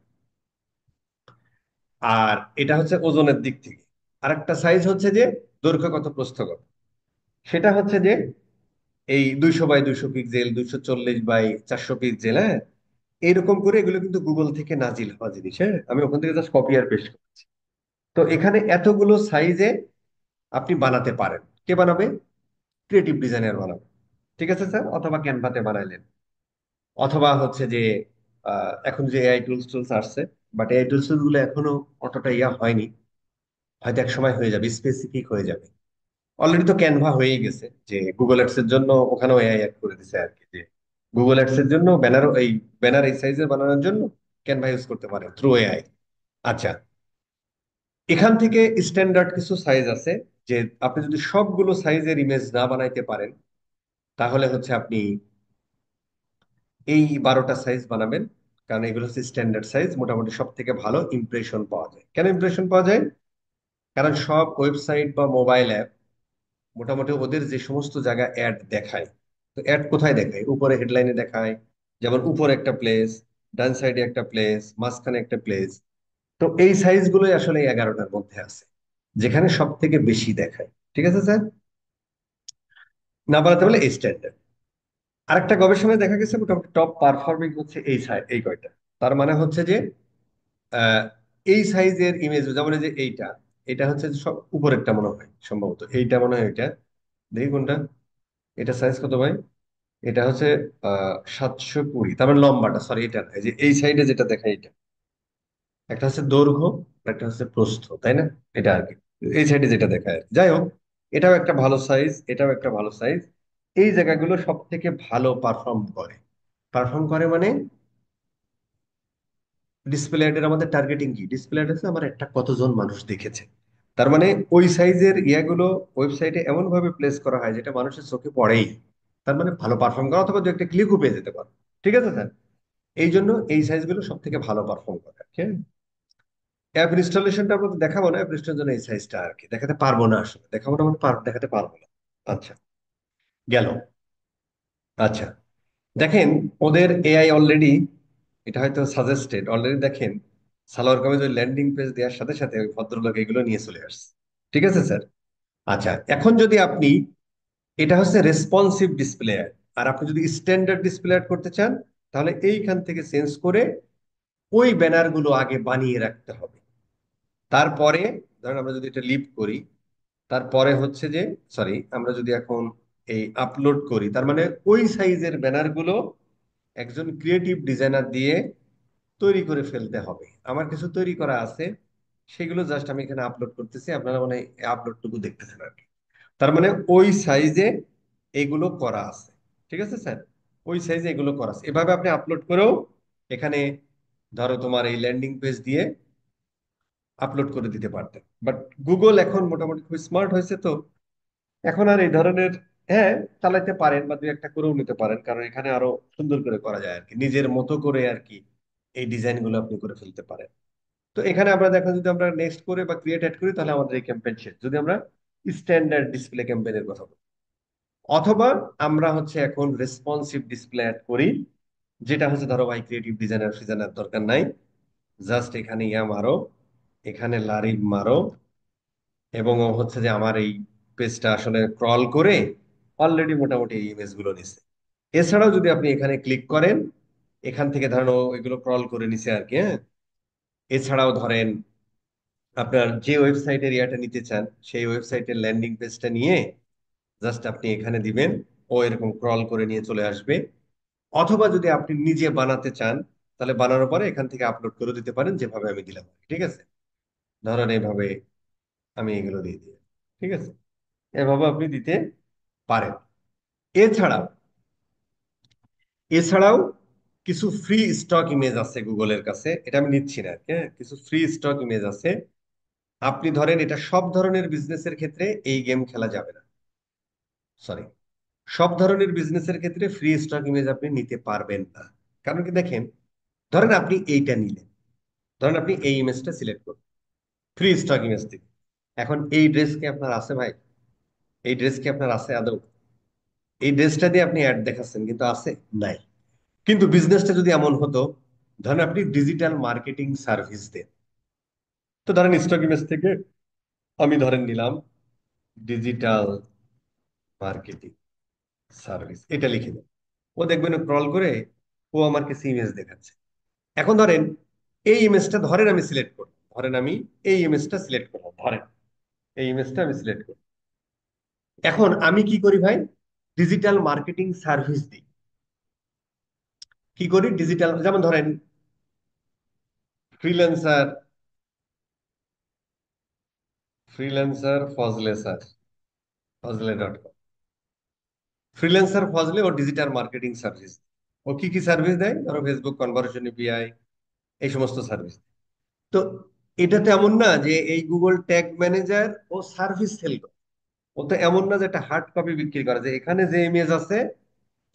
আর এটা হচ্ছে ওজনের দিক থেকে। আরেকটা সাইজ হচ্ছে যে দৈর্ঘ্য কত প্রস্থ কত, সেটা হচ্ছে যে এই 200 বাই 200 পিক্সেল, 240 বাই 400 পিক্সেল, হ্যাঁ। এইরকম করে এগুলো কিন্তু গুগল থেকে নাজিল হওয়া জিনিস, হ্যাঁ, আমি ওখান থেকে জাস্ট কপি আর পেস্ট করছি। তো এখানে এতগুলো সাইজে আপনি বানাতে পারেন। কে বানাবে? ক্রিয়েটিভ ডিজাইনার বানাবে। ঠিক আছে স্যার? অথবা ক্যানভাতে বানাইলেন, অথবা হচ্ছে যে এখন যে এআই টুলস টুলস আসছে, বাট এআই টুলস গুলো এখনো অতটা ইয়া হয়নি, হয়তো এক সময় হয়ে যাবে, স্পেসিফিক হয়ে যাবে। অলরেডি তো ক্যানভা হয়েই গেছে, যে গুগল অ্যাডস এর জন্য ওখানেও এআই অ্যাড করে দিছে আর কি, যে গুগল অ্যাডস এর জন্য ব্যানার, এই ব্যানার এই সাইজের বানানোর জন্য ক্যানভা ইউজ করতে পারেন থ্রু এআই। আচ্ছা, এখান থেকে স্ট্যান্ডার্ড কিছু সাইজ আছে, যে আপনি যদি সবগুলো সাইজের ইমেজ না বানাইতে পারেন, তাহলে হচ্ছে আপনি এই 12টা সাইজ বানাবেন। কারণ এগুলো হচ্ছে স্ট্যান্ডার্ড সাইজ, মোটামুটি সব থেকে ভালো ইমপ্রেশন পাওয়া যায়। কেন ইমপ্রেশন পাওয়া যায়? কারণ সব ওয়েবসাইট বা মোবাইল অ্যাপ মোটামুটি ওদের যে সমস্ত জায়গায় অ্যাড দেখায়, তো অ্যাড কোথায় দেখায়? উপরে হেডলাইনে দেখায়, যেমন উপরে একটা প্লেস, ডান সাইডে একটা প্লেস, মাঝখানে একটা প্লেস। তো এই সাইজগুলোই আসলে এই 11টার মধ্যে আছে, যেখানে সব থেকে বেশি দেখায়। ঠিক আছে স্যার? না বানাতে বলে এই স্ট্যান্ডার্ড। আরেকটা গবেষণায় দেখা গেছে মোটামুটি টপ পারফর্মিং হচ্ছে এই এই কয়টা। তার মানে হচ্ছে যে আহ, এই সাইজের ইমেজ, যেমন এই যে এইটা, এটা হচ্ছে সব উপরেরটা মনে হয়, সম্ভবত এইটা মনে হয়। এটা দেখি কোনটা, এটা সাইজ কত ভাই? এটা হচ্ছে 720। তার মানে লম্বাটা, সরি এটা না, এই যে এই সাইডে যেটা দেখা, এটা একটা হচ্ছে দৈর্ঘ্য আর একটা হচ্ছে প্রস্থ, তাই না? এটা আর কি এই সাইডে যেটা দেখা আর কি। যাই হোক, এটাও একটা ভালো সাইজ, এটাও একটা ভালো সাইজ। এই জায়গাগুলো সব থেকে ভালো পারফর্ম করে। পারফর্ম করে মানে ডিসপ্লে অ্যাডের আমাদের টার্গেটিং কি? ডিসপ্লে অ্যাড আছে আমার একটা কতজন মানুষ দেখেছে। তার মানে ওই সাইজের ইয়াগুলো ওয়েবসাইটে এমন ভাবে প্লেস করা হয় যেটা মানুষের চোখে পড়েই। তার মানে ভালো পারফর্ম করে, অথবা দু একটা ক্লিকও পেয়ে যেতে পারে। ঠিক আছে স্যার? এই জন্য এই সাইজগুলো সব থেকে ভালো পারফর্ম করে। হ্যাঁ, অ্যাপ ইনস্টলেশনটা আপনাদের দেখাবো না, অ্যাপ ইনস্টলেশনের জন্য এই সাইজটা আর কি দেখাতে পারবো না, আসলে দেখাবো না মানে দেখাতে পারবো না। আচ্ছা, গেল। আচ্ছা, দেখেন, ওদের এআই অলরেডি, এটা হয়তো সাজেস্টেড অলরেডি, দেখেন সালোয়ার কামিজ ওই ল্যান্ডিং পেজ দেওয়ার সাথে সাথে ওই ভদ্রলোক এগুলো নিয়ে চলে আসছে। ঠিক আছে স্যার? আচ্ছা, এখন যদি আপনি, এটা হচ্ছে রেসপন্সিভ ডিসপ্লে অ্যাড, আর আপনি যদি স্ট্যান্ডার্ড ডিসপ্লে অ্যাড করতে চান, তাহলে এইখান থেকে চেঞ্জ করে ওই ব্যানার গুলো আগে বানিয়ে রাখতে হবে। তারপরে ধরেন আমরা যদি এটা লিভ করি, তারপরে হচ্ছে যে, সরি, আমরা যদি এখন এই আপলোড করি, তার মানে ওই সাইজের ব্যানার গুলো একজন ক্রিয়েটিভ ডিজাইনার দিয়ে তৈরি করে ফেলতে হবে। আমার কিছু তৈরি করা আছে, সেগুলো জাস্ট আমি এখানে আপলোড করতেছি, আপনারা মানে আপলোডটুকু দেখতেছেন আর কি। তার মানে ওই সাইজে এগুলো করা আছে। ঠিক আছে স্যার? ওই সাইজে এগুলো করা আছে, এভাবে আপনি আপলোড করেও এখানে ধরো তোমার এই ল্যান্ডিং পেজ দিয়ে আপলোড করে দিতে পারতেন। বাট গুগল এখন মোটামুটি খুব স্মার্ট হয়েছে, তো এখন আর এই ধরনের, হ্যাঁ, চালাইতে পারেন বা দুই একটা করেও নিতে পারেন, কারণ এখানে আরো সুন্দর করে করা যায় আর কি, নিজের মতো করে আর কি এই ডিজাইন গুলো আপনি করে ফেলতে পারেন। তো এখানে আমরা দেখেন, যদি আমরা নেক্সট করে বা ক্রিয়েট অ্যাড করি, তাহলে আমাদের এই ক্যাম্পেইন শেষ, যদি আমরা স্ট্যান্ডার্ড ডিসপ্লে ক্যাম্পেইনের কথা বলি। অথবা আমরা হচ্ছে এখন রেসপন্সিভ ডিসপ্লে অ্যাড করি, যেটা হচ্ছে ধরো ভাই ক্রিয়েটিভ ডিজাইনার ফিজাইনার দরকার নাই, জাস্ট এখানে ইয়া মারো, এখানে লারিব মারো, এবং ও হচ্ছে যে আমার এই পেজটা আসলে ক্রল করে অলরেডি মোটামুটি এই ইমেজ গুলো নিছে। এছাড়াও যদি আপনি এখানে ক্লিক করেন, এখান থেকে ধরেন ও এগুলো ক্রল করে নিছে আর কি। হ্যাঁ, এছাড়াও ধরেন আপনার যে ওয়েবসাইটের ইয়াটা নিতে চান, সেই ওয়েবসাইটের ল্যান্ডিং পেজটা নিয়ে জাস্ট আপনি এখানে দিবেন, ও এরকম ক্রল করে নিয়ে চলে আসবে। অথবা যদি আপনি নিজে বানাতে চান, তাহলে বানানোর পরে এখান থেকে আপলোড করে দিতে পারেন, যেভাবে আমি দিলাম। ঠিক আছে? ধরেন এইভাবে আমি এগুলো দিয়ে দিই। ঠিক আছে? এভাবে আপনি দিতে পারেন। এছাড়াও এছাড়াও কিছু ফ্রি স্টক ইমেজ আছে গুগলের কাছে, এটা আমি নিচ্ছি না আর কি, হ্যাঁ, কিছু ফ্রি স্টক ইমেজ আছে। আপনি ধরেন এটা সব ধরনের বিজনেসের ক্ষেত্রে এই গেম খেলা যাবে না, সরি, সব ধরনের বিজনেসের ক্ষেত্রে ফ্রি স্টক ইমেজ আপনি নিতে পারবেন না। কারণ কি দেখেন, ধরেন আপনি এইটা নিলেন, ধরেন আপনি এই ইমেজটা সিলেক্ট করুন ফ্রি স্টক ইমেজ থেকে। এখন এই ড্রেস কি আপনার আছে ভাই? এই ড্রেস কি আপনার আছে আদৌ? এই ড্রেসটা দিয়ে আপনি অ্যাড দেখাচ্ছেন কিন্তু আছে? নাই। কিন্তু বিজনেসটা যদি এমন হতো, ধরেন আপনি ডিজিটাল মার্কেটিং সার্ভিস দেন, তো ধরেন স্টক ইমেজ থেকে আমি ধরেন নিলাম ডিজিটাল মার্কেটিং সার্ভিস, এটা লিখে দেন। ও দেখবেন ক্রল করে ও আমার কাছে ইমেজ দেখাচ্ছে। এখন ধরেন এই ইমেজটা ধরেন আমি সিলেক্ট করব, ধরেন আমি এই ইমেজটা সিলেক্ট করলাম, ধরেন এই ইমেজটা আমি সিলেক্ট করি। এখন আমি কি করি ভাই? ডিজিটাল মার্কেটিং সার্ভিস দিই। কি করি? ডিজিটাল, যেমন ধরেন ফ্রিল্যান্সার, ফজলে স্যার, ফজলে.com, ফ্রিল্যান্সার ফজলে ও ডিজিটাল মার্কেটিং সার্ভিস। ও কি কি সার্ভিস দেয়? ধরো ফেসবুক কনভার্সন এপিআই, এই সমস্ত সার্ভিস। তো এটা তো এমন না যে এই গুগল ট্যাগ ম্যানেজার ও সার্ভিস সেল করে। ও তো এমন না যে একটা হার্ড কপি বিক্রি করে, যে এখানে যে ইমেজ আছে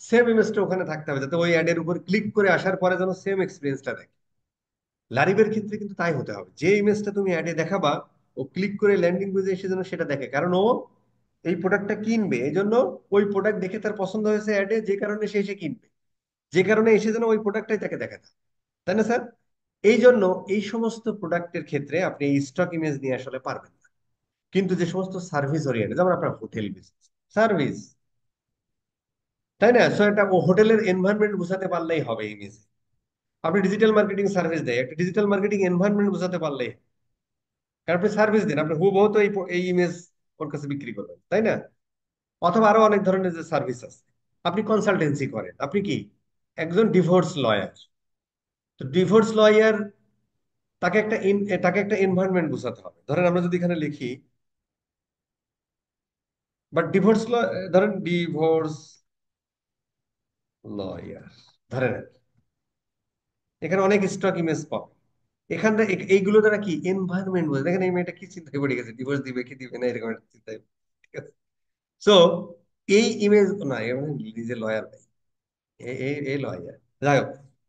সেম ইমেজটা ওখানে থাকতে হবে, যাতে ওই অ্যাডের উপর ক্লিক করে আসার পরে যেন সেম এক্সপিরিয়েন্সটা দেখে। লারিবের ক্ষেত্রে কিন্তু তাই হতে হবে, যে ইমেজটা তুমি অ্যাডে দেখাবা ও ক্লিক করে ল্যান্ডিং পেজে এসে যেন সেটা দেখে, কারণ ও এই প্রোডাক্টটা কিনবে, এই জন্য ওই প্রোডাক্ট দেখে তার পছন্দ হয়েছে অ্যাডে, যে কারণে সে এসে কিনবে, যে কারণে এসে যেন ওই প্রোডাক্টটাই তাকে দেখাতে হয়। তাই না স্যার? এই জন্য এই সমস্ত প্রোডাক্টের ক্ষেত্রে আপনি এই স্টক ইমেজ নিয়ে আসলে পারবেন না। কিন্তু যে সমস্ত সার্ভিস ওরিয়েন্টেড, যেমন আপনার হোটেল বিজনেস, সার্ভিস, তাই না? সো এটা ও হোটেলের এনভায়রনমেন্ট বোঝাতে পারলেই হবে ইমেজে। আপনি ডিজিটাল মার্কেটিং সার্ভিস দেয়, একটা ডিজিটাল মার্কেটিং এনভায়রনমেন্ট বোঝাতে পারলেই হবে। কারণ আপনি সার্ভিস দিন, আপনি হুবহু তো এই ইমেজ ওর কাছে বিক্রি করবেন, তাই না? অথবা আরো অনেক ধরনের যে সার্ভিস আছে, আপনি কনসালটেন্সি করেন, আপনি কি একজন ডিভোর্স লয়ার, তো ডিভোর্স লয়ার, তাকে একটা এনভায়রনমেন্ট বোঝাতে হবে। ধরেন আমরা যদি এখানে লিখি, বাট ডিভোর্স ধরেন ডিভোর্স লয়ার, ধরেন এখানে অনেক স্টক ইমেজ পাবে। এখানটা এইগুলো দ্বারা কি এনভায়রনমেন্ট বোঝে, দেখেন এই মেয়েটা কি চিন্তায় পড়ে গেছে, ডিভোর্স দিবে কি দিবে না, এরকম একটা চিন্তায়। ঠিক আছে? সো এই ইমেজ না, এ মানে নিজে লয়ার ভাই, এই লয়ার, যাই হোক,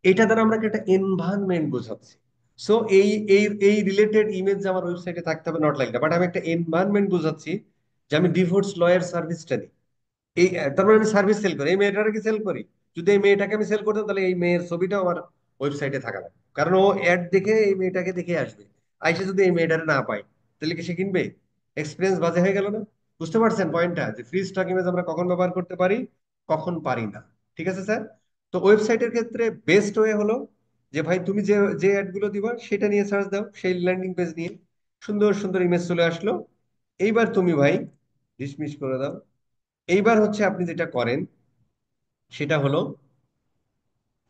এটা দ্বারা আমরা কি একটা এনভায়রনমেন্ট বোঝাচ্ছি। সো এই এই এই রিলেটেড ইমেজ যে আমার ওয়েবসাইটে থাকতে হবে নট লাইক দ্যাট, বাট আমি একটা এনভায়রনমেন্ট বোঝাচ্ছি যে আমি ডিভোর্স লয়ার সার্ভিসটা দিই। এই তার মানে আমি সার্ভিস সেল করি, এই মেয়েটাকে কি সেল করি? যদি এই মেয়েটাকে আমি সেল করতাম, তাহলে এই মেয়ের ছবিটাও আমার ওয়েবসাইটে থাকা লাগবে, কারণ ও অ্যাড দেখে এই মেয়েটাকে দেখে আসবে। আইসে যদি এই মেয়েটারে না পায়, তাহলে কি সে কিনবে? এক্সপিরিয়েন্স বাজে হয়ে গেল না? বুঝতে পারছেন পয়েন্টটা, যে ফ্রি স্টক ইমেজ আমরা কখন ব্যবহার করতে পারি, কখন পারি না। ঠিক আছে স্যার? তো ওয়েবসাইটের ক্ষেত্রে বেস্ট ওয়ে হলো যে ভাই তুমি যে যে অ্যাড গুলো দিবা সেটা নিয়ে সার্চ দাও, সেই ল্যান্ডিং পেজ নিয়ে সুন্দর সুন্দর ইমেজ চলে আসলো। এইবার তুমি ভাই ডিসমিস করে দাও। এইবার হচ্ছে আপনি যেটা করেন সেটা হলো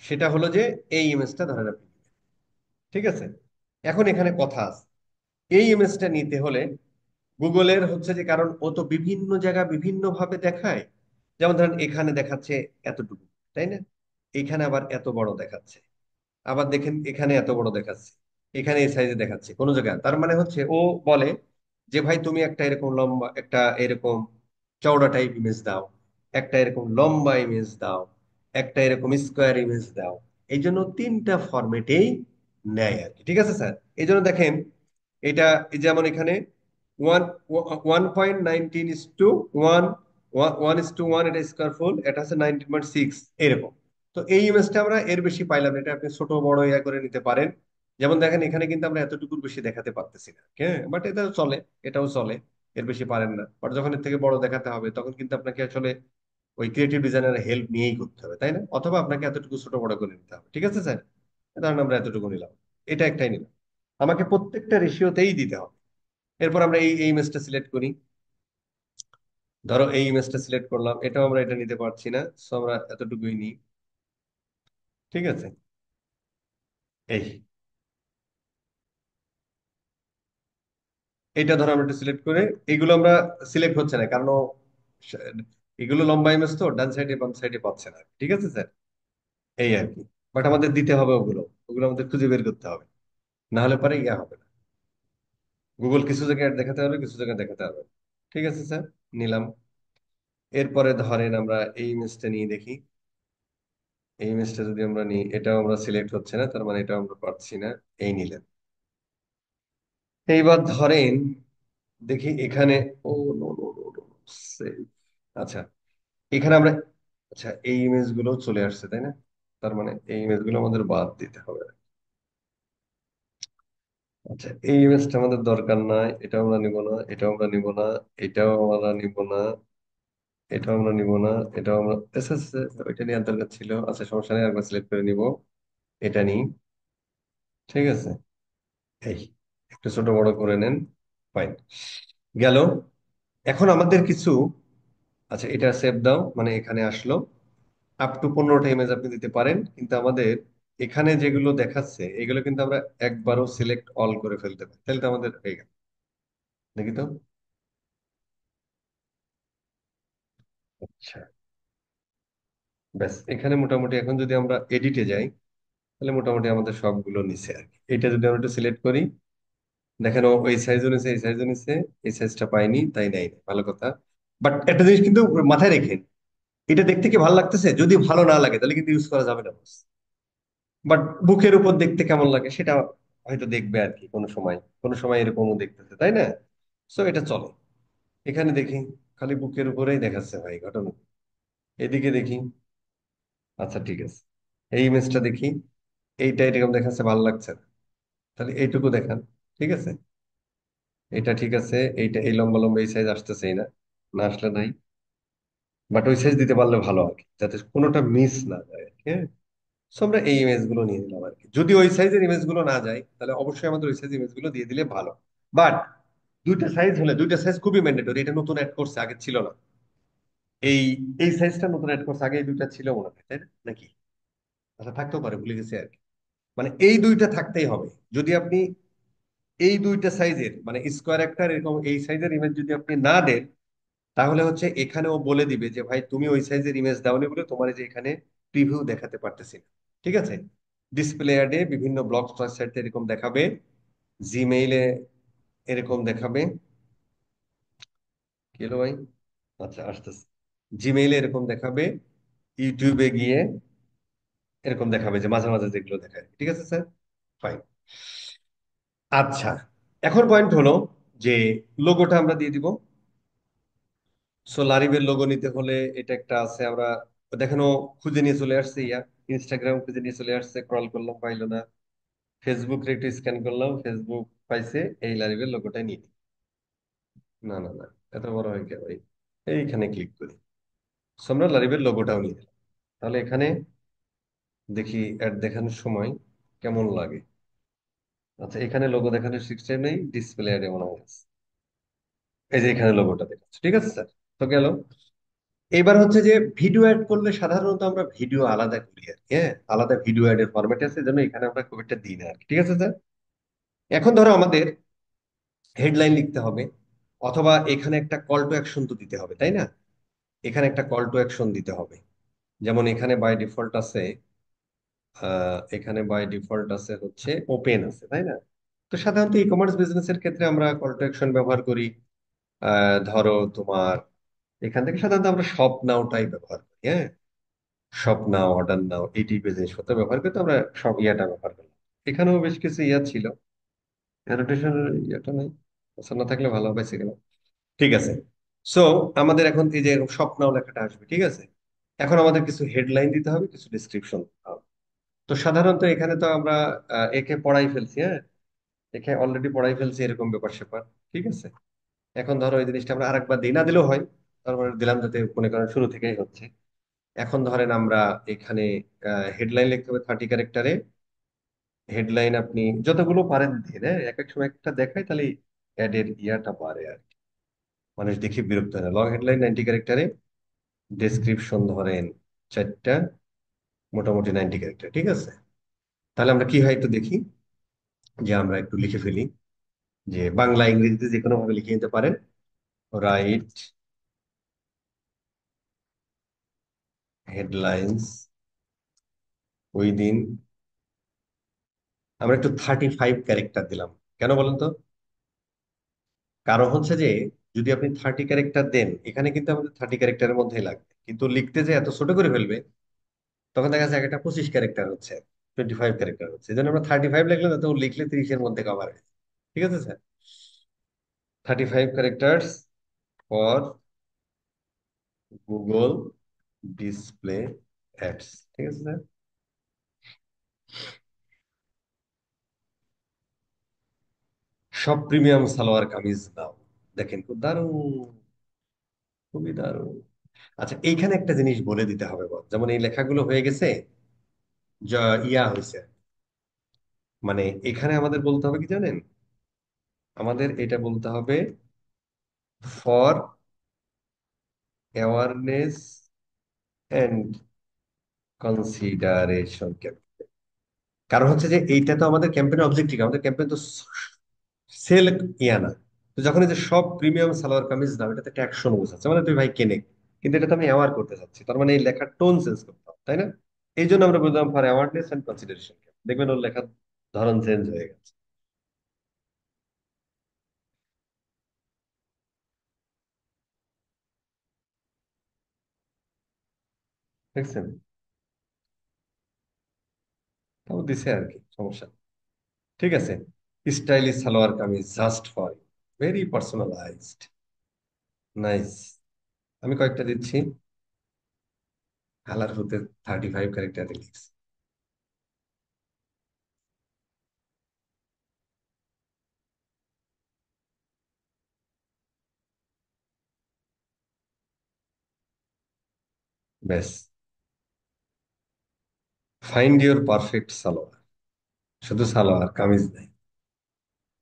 সেটা হলো যে এই ইমেজটা ধরেন আপনি, ঠিক আছে, এখন এখানে কথা আছে, এই ইমেজটা নিতে হলে গুগলের হচ্ছে যে, কারণ ও তো বিভিন্ন জায়গা বিভিন্ন ভাবে দেখায়। যেমন ধরেন এখানে দেখাচ্ছে এতটুকু, তাই না? এখানে আবার এত বড় দেখাচ্ছে, আবার দেখেন এখানে এত বড় দেখাচ্ছে, এখানে এই সাইজে দেখাচ্ছে কোন জায়গায়। তার মানে হচ্ছে ও বলে যে ভাই তুমি একটা এরকম লম্বা, একটা এরকম চওড়া টাইপ ইমেজ দাও, একটা এরকম লম্বা ইমেজ দাও, একটা এরকম স্কোয়ার ইমেজ দাও। এই জন্য তিনটা ফরম্যাটেই নেয় আর কি। ঠিক আছে স্যার? এই জন্য দেখেন এটা, এই যেমন এখানে ওয়ান 1.19 ইস টু ওয়ান, 1:1, এটা স্কোয়ার ফুল, এটা হচ্ছে 19.6 এরকম। তো এই ইমেজটা আমরা এর বেশি পাইলাম না, এটা আপনি ছোট বড় ইয়া করে নিতে পারেন। যেমন দেখেন এখানে কিন্তু আমরা এতটুকুর বেশি দেখাতে পারতেছি না, হ্যাঁ, বাট এটা চলে, এটাও চলে। এর বেশি পারেন না, বাট যখন এর থেকে বড় দেখাতে হবে তখন কিন্তু আপনাকে আসলে ওই ক্রিয়েটিভ ডিজাইনার হেল্প নিয়েই করতে হবে, তাই না? অথবা আপনাকে এতটুকু ছোট বড় করে নিতে হবে। ঠিক আছে স্যার? ধরেন আমরা এতটুকু নিলাম, এটা একটাই নিলাম, আমাকে প্রত্যেকটা রেশিওতেই দিতে হবে। এরপর আমরা এই ইমেজটা সিলেক্ট করি, ধরো এই ইমেজটা সিলেক্ট করলাম, এটাও আমরা এটা নিতে পারছি না, সো আমরা এতটুকুই নিই। ঠিক আছে? এই এইটা ধরো আমরা একটু সিলেক্ট করে, এগুলো আমরা সিলেক্ট হচ্ছে না কারণ এগুলো লম্বা ইমেজ তো ডান সাইডে বাম সাইডে পাচ্ছে না। ঠিক আছে স্যার? এই আর কি। বাট আমাদের দিতে হবে ওগুলো, ওগুলো আমাদের খুঁজে বের করতে হবে, না হলে পরে ইয়া হবে না। গুগল কিছু জায়গায় ad দেখাতে হবে, কিছু জায়গায় দেখাতে হবে। ঠিক আছে স্যার? নিলাম। এরপরে ধরেন আমরা এই ইমেজটা নিয়ে দেখি। এই ইমেজটা যদি আমরা নিই, এটাও আমরা সিলেক্ট হচ্ছে না, তার মানে এটাও আমরা পাচ্ছি না। এই নিলেন। এইবার ধরেন দেখি এখানে, oh no no no no, save. আচ্ছা, এখানে আমরা, আচ্ছা এই ইমেজ গুলো চলে আসছে, তাই না? তার মানে এই ইমেজ গুলো আমাদের বাদ দিতে হবে। আচ্ছা, এই ইমেজটা আমাদের দরকার নাই, এটা আমরা নিব না, এটাও আমরা নিব না, এটাও আমরা নিব না, এটাও আমরা নিব না, এটাও আমরা, আচ্ছা আচ্ছা, ওইটা নিয়ে দরকার ছিল। আচ্ছা সমস্যা নেই, একবার সিলেক্ট করে নিব, এটা নিই। ঠিক আছে? এই একটু ছোট বড় করে নেন, ফাইন, গেল। এখন আমাদের কিছু, আচ্ছা এটা সেভ দাও, মানে এখানে আসলো। আপ টু 15টা ইমেজ আপনি দিতে পারেন, কিন্তু আমাদের এখানে যেগুলো দেখাচ্ছে এগুলো কিন্তু আমরা একবারও সিলেক্ট অল করে ফেলতে পারি, তাহলে তো আমাদের হয়ে গেল। দেখি তো। আচ্ছা, ব্যাস, এখানে মোটামুটি এখন যদি আমরা এডিটে যাই, তাহলে মোটামুটি আমাদের সবগুলো নিচে আর কি। এটা যদি আমরা একটু সিলেক্ট করি, দেখেন ও ওই সাইজও নিছে, এই সাইজও নিছে, এই সাইজটা পাইনি তাই নাই, ভালো কথা। বাট একটা জিনিস কিন্তু মাথায় রেখে, এটা দেখতে কি ভালো লাগতেছে, যদি ভালো না লাগে তাহলে কিন্তু ইউজ করা যাবে না। বাট বুকের উপর দেখতে কেমন লাগে সেটা হয়তো দেখবে আর কি, কোনো সময় কোনো সময় এরকমও দেখতেছে, তাই না? সো এটা চলে। এখানে দেখি খালি বুকের উপরেই দেখাচ্ছে ভাই ঘটনা। এদিকে দেখি, আচ্ছা ঠিক আছে, এই ইমেজটা দেখি, এইটা এরকম দেখাচ্ছে, ভালো লাগছে না, তাহলে এইটুকু দেখান। ঠিক আছে, এটা ঠিক আছে, এইটা এই লম্বা লম্বা এই সাইজ আসতেছেই না, না আসলে নাই। বাট ওই সাইজ দিতে পারলে ভালো আর কি, যাতে কোনোটা মিস না যায় আর কি, হ্যাঁ। So আমরা এই ইমেজ গুলো নিয়ে নিলাম আর কি। যদি ওই সাইজের ইমেজ গুলো না যায় তাহলে অবশ্যই আমাদের ওই সাইজ ইমেজ গুলো দিয়ে দিলে ভালো। বাট দুইটা সাইজ হলে, দুইটা সাইজ খুবই ম্যান্ডেটরি, এটা নতুন অ্যাড করছে, আগে ছিল না। এই এই সাইজটা নতুন অ্যাড করছে, আগে এই দুইটা ছিল মনে হয়, তাই না নাকি? আচ্ছা থাকতেও পারে, ভুলে গেছি আর কি। মানে এই দুইটা থাকতেই হবে। যদি আপনি এই দুইটা সাইজের মানে স্কোয়ার একটা এরকম এই সাইজের ইমেজ যদি আপনি না দেন, তাহলে হচ্ছে এখানেও বলে দিবে যে ভাই তুমি ওই সাইজের ইমেজ দাওনি বলে তোমার এই যে এখানে প্রিভিউ দেখাতে পারতেছি না। ঠিক আছে, ডিসপ্লে অ্যাডে বিভিন্ন ব্লগ সাইটে এরকম দেখাবে, জিমেইলে এরকম দেখাবে। কি হলো ভাই? আচ্ছা আসতেছে। জিমেইলে এরকম দেখাবে, ইউটিউবে গিয়ে এরকম দেখাবে, যে মাঝে মাঝে যেগুলো দেখায়। ঠিক আছে স্যার, ফাইন। আচ্ছা, এখন পয়েন্ট হলো যে লোগোটা আমরা দিয়ে দিব। সো লারিবের লোগো নিতে হলে এটা একটা আছে, আমরা দেখানো খুঁজে নিয়ে চলে আসছে, ইনস্টাগ্রাম খুঁজে নিয়ে চলে আসছে, ক্রল করলাম পাইলো না, ফেসবুক একটু স্ক্যান করলাম, ফেসবুক পাইছে, এই লারিবের লোগোটাই নিয়ে নিই। না না না, এত বড় হয় কে ভাই, এইখানে ক্লিক করি। সো আমরা লারিবের লোগোটাও নিয়ে দিলাম। তাহলে এখানে দেখি অ্যাড দেখানোর সময় কেমন লাগে। আচ্ছা, এখানে লোগো দেখানোর সিস্টেম নেই, ডিসপ্লে অ্যাডে মনে হয় আছে। এই যে এখানে লোগোটা দেখাচ্ছে, ঠিক আছে স্যার। তো গেল। এবার হচ্ছে যে ভিডিও অ্যাড করলে সাধারণত আমরা ভিডিও আলাদা করি আর কি, হ্যাঁ, আলাদা ভিডিও অ্যাড এর ফরম্যাট আছে, জন্য এখানে আমরা খুব একটা দিই না আর কি। ঠিক আছে স্যার। এখন ধরো আমাদের হেডলাইন লিখতে হবে, অথবা এখানে একটা কল টু অ্যাকশন তো দিতে হবে, তাই না? এখানে একটা কল টু অ্যাকশন দিতে হবে। যেমন এখানে বাই ডিফল্ট আছে, এখানে বাই ডিফল্ট আছে হচ্ছে ওপেন আছে, তাই না? তো সাধারণত ই কমার্স বিজনেসের ক্ষেত্রে আমরা কল টু অ্যাকশন ব্যবহার করি। ধরো তোমার এখান থেকে সাধারণত আমরা শপ নাওটাই ব্যবহার করি, হ্যাঁ। শপ নাও, অর্ডার নাও, এই টাইপের জিনিসপত্র ব্যবহার করতে আমরা সব ইয়াটা ব্যবহার করলাম। এখানেও বেশ কিছু ইয়া ছিল, অ্যানোটেশন ইয়াটা নাই, আচ্ছা না থাকলে ভালো হবে সেগুলো। ঠিক আছে। সো আমাদের এখন এই যে এরকম শপ নাও লেখাটা আসবে, ঠিক আছে। এখন আমাদের কিছু হেডলাইন দিতে হবে, কিছু ডিসক্রিপশন দিতে হবে। তো সাধারণত এখানে তো আমরা একে পড়াই ফেলছি, হ্যাঁ, একে অলরেডি পড়াই ফেলছি, এরকম ব্যাপার স্যাপার। ঠিক আছে, এখন ধরো এই জিনিসটা আমরা আরেকবার দিই, না দিলেও হয়, তারপরে দিলাম, যাতে মনে করেন শুরু থেকেই হচ্ছে। এখন ধরেন আমরা এখানে হেডলাইন লিখতে হবে 30 ক্যারেক্টারে। হেডলাইন আপনি যতগুলো পারেন দিন, হ্যাঁ, এক এক সময় একটা দেখায়, তাহলে অ্যাডের ইয়াটা বাড়ে আর কি, মানুষ দেখে বিরক্ত হয় না। লং হেডলাইন 90 ক্যারেক্টারে, ডেসক্রিপশন ধরেন 4টা, মোটামুটি 90 ক্যারেক্টার। ঠিক আছে, তাহলে আমরা কি হয় একটু দেখি, যে আমরা একটু লিখে ফেলি, যে বাংলা ইংরেজিতে যে কোনো ভাবে লিখে নিতে পারেন। রাইট হেডলাইন্স উইদিন, আমরা একটু 35 ক্যারেক্টার দিলাম। কেন বলেন তো? কারণ হচ্ছে যে যদি আপনি 30 ক্যারেক্টার দেন, এখানে কিন্তু আমাদের 30 ক্যারেক্টারের মধ্যেই লাগবে, কিন্তু লিখতে যে এত ছোট করে ফেলবে, তখন দেখা যাচ্ছে একটা 25 ক্যারেক্টার হচ্ছে, 25 ক্যারেক্টার হচ্ছে, এই জন্য আমরা 35 লিখলে, যাতে ও লিখলে 30-এর মধ্যে কভার হয়েছে। ঠিক আছে sir, 35 characters for Google display ads. ঠিক আছে স্যার। সব প্রিমিয়াম সালোয়ার কামিজ দাও, দেখেন খুব দারুণ, খুবই দারুণ। আচ্ছা, এইখানে একটা জিনিস বলে দিতে হবে বল, যেমন এই লেখাগুলো হয়ে গেছে, ইয়া হয়েছে, মানে এখানে আমাদের বলতে হবে কি জানেন, আমাদের এটা বলতে হবে for awareness and consideration campaign. কারণ হচ্ছে যে এইটা তো আমাদের ক্যাম্পেইনের অবজেক্টিভ, আমাদের ক্যাম্পেইন তো সেল ইয়া না। তো যখন এই যে সব প্রিমিয়াম সালোয়ার কামিজ দাও, এটাতে একটা অ্যাকশন বোঝাচ্ছে, মানে তুই ভাই কেনে, কিন্তু এটা তো আমি অ্যাওয়ার করতে চাচ্ছি, তার মানে এই লেখার টোন চেঞ্জ করতে হবে, তাই না? এই জন্য আমরা বললাম ফর অ্যাওয়ারনেস এন্ড কনসিডারেশন, দেখবেন ওর লেখার ধরন চেঞ্জ হয়ে গেছে। দেখছেন? তাও দিছে আর কি, সমস্যা নেই। ঠিক আছে। Stylish salwar kameez just for, very personalised, nice. আমি কয়েকটা দিচ্ছি। কালার হতে 35 ক্যারেক্টার লিখছি। ব্যাস, ফাইন্ড ইউর পারফেক্ট সালোয়ার। শুধু সালোয়ার কামিজ নাই,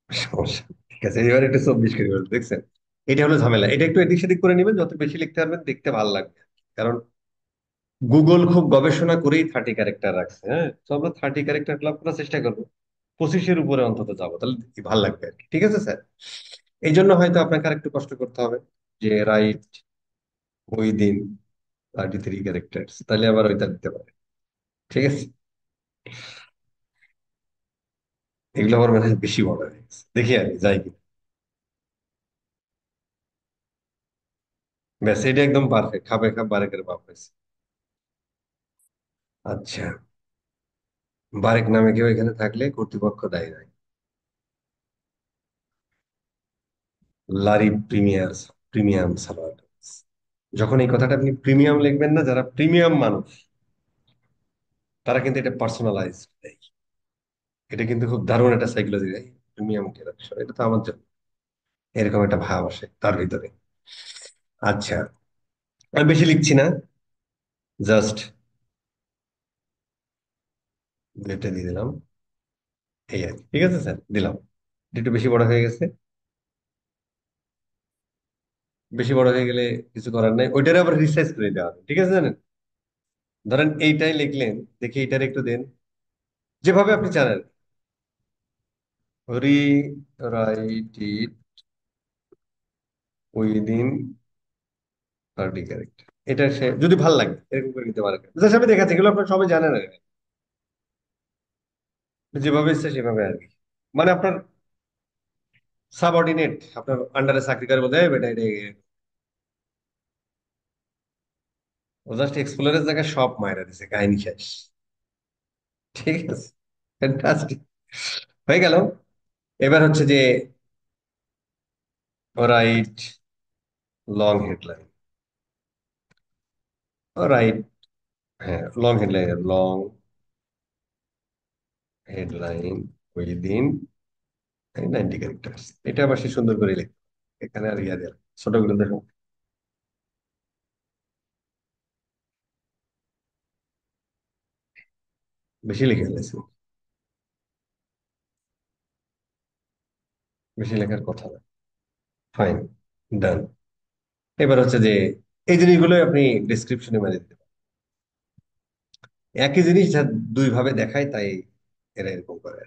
সমস্যা নেই। ঠিক আছে, এবার একটু 24 করে বলতে দেখছেন? এটা হলো ঝামেলা। এটা একটু এদিক সেদিক করে নেবেন, যত বেশি লিখতে পারবেন দেখতে ভালো লাগবে। কারণ গুগল খুব গবেষণা করেই 30 ক্যারেক্টার রাখছে। হ্যাঁ, তো আমরা 30 ক্যারেক্টার ক্লাব করার চেষ্টা করবো, 25-এর উপরে অন্তত যাবো, তাহলে ভালো লাগবে আর কি। ঠিক আছে স্যার? এই জন্য হয়তো আপনাকে আর একটু কষ্ট করতে হবে, যে রাইট ওই দিন 33 ক্যারেক্টার, তাহলে আবার ওইটা দিতে পারে। ঠিক আছে। এগুলো আমার মনে হয় বেশি বড় হয়ে গেছে, দেখি আর কি, যাই কি। ব্যাস, এটা একদম পারফেক্ট, খাপে খাপ বারেকের বাপ হয়েছে। আচ্ছা, বারেক নামে কেউ এখানে থাকলে কর্তৃপক্ষ দায়ী নয়। লারি প্রিমিয়ার, প্রিমিয়াম সালোয়ার কামিজ। যখন এই কথাটা আপনি প্রিমিয়াম লিখবেন না, যারা প্রিমিয়াম মানুষ তারা কিন্তু এটা পার্সোনালাইজ দেয়। এটা কিন্তু খুব দারুণ একটা সাইকোলজি দেয়। প্রিমিয়াম কে রাখছো, এটা তো আমার জন্য, এরকম একটা ভাব আসে তার ভিতরে। আচ্ছা, আমি বেশি লিখছি না, জাস্ট দুইটা দিয়ে দিলাম, এই আর কি। ঠিক আছে স্যার, দিলাম। এটা একটু বেশি বড় হয়ে গেছে। বেশি বড় হয়ে গেলে কিছু করার নাই, ওইটারে আবার রিসাইজ করে দেওয়া হবে। ঠিক আছে, জানেন? ধরেন এইটাই লিখলেন, দেখি এইটার একটু দেন, যেভাবে আপনি চান আর রি রাইট ইট উইদিন 30 ক্যারেক্টার। এটা সে যদি ভাল লাগে এরকম করে নিতে পারে, জাস্ট আমি দেখাচ্ছি, এগুলো আপনার সবাই জানেন আর কি। যেভাবে ইচ্ছে সেভাবে আর কি। মানে আপনার সাবঅর্ডিনেট আপনার আন্ডারে চাকরি করে বলতে, "এই বেটা এটা ও জাস্ট এক্সপ্লোরের জায়গায় সব মায়েরা দিছে, কাহিনী শেষ।" ঠিক আছে, ফ্যান্টাস্টিক, হয়ে গেল। এবার হচ্ছে যে রাইট লং হেডলাইন। রাইট, হ্যাঁ, long headline, long headline within 90 character. এটা আবার সে সুন্দর করে লিখে, এখানে আর ইয়া দেয় ছোট করে দেখো। বেশি লিখে ফেলেছি, বেশি লেখার কথা না। ফাইন, ডান। এবার হচ্ছে যে এই জিনিসগুলো আপনি ডিসক্রিপশনে মেরে দিতে পারেন। একই জিনিস যা দুই ভাবে দেখায়, তাই এরা এরকম করে।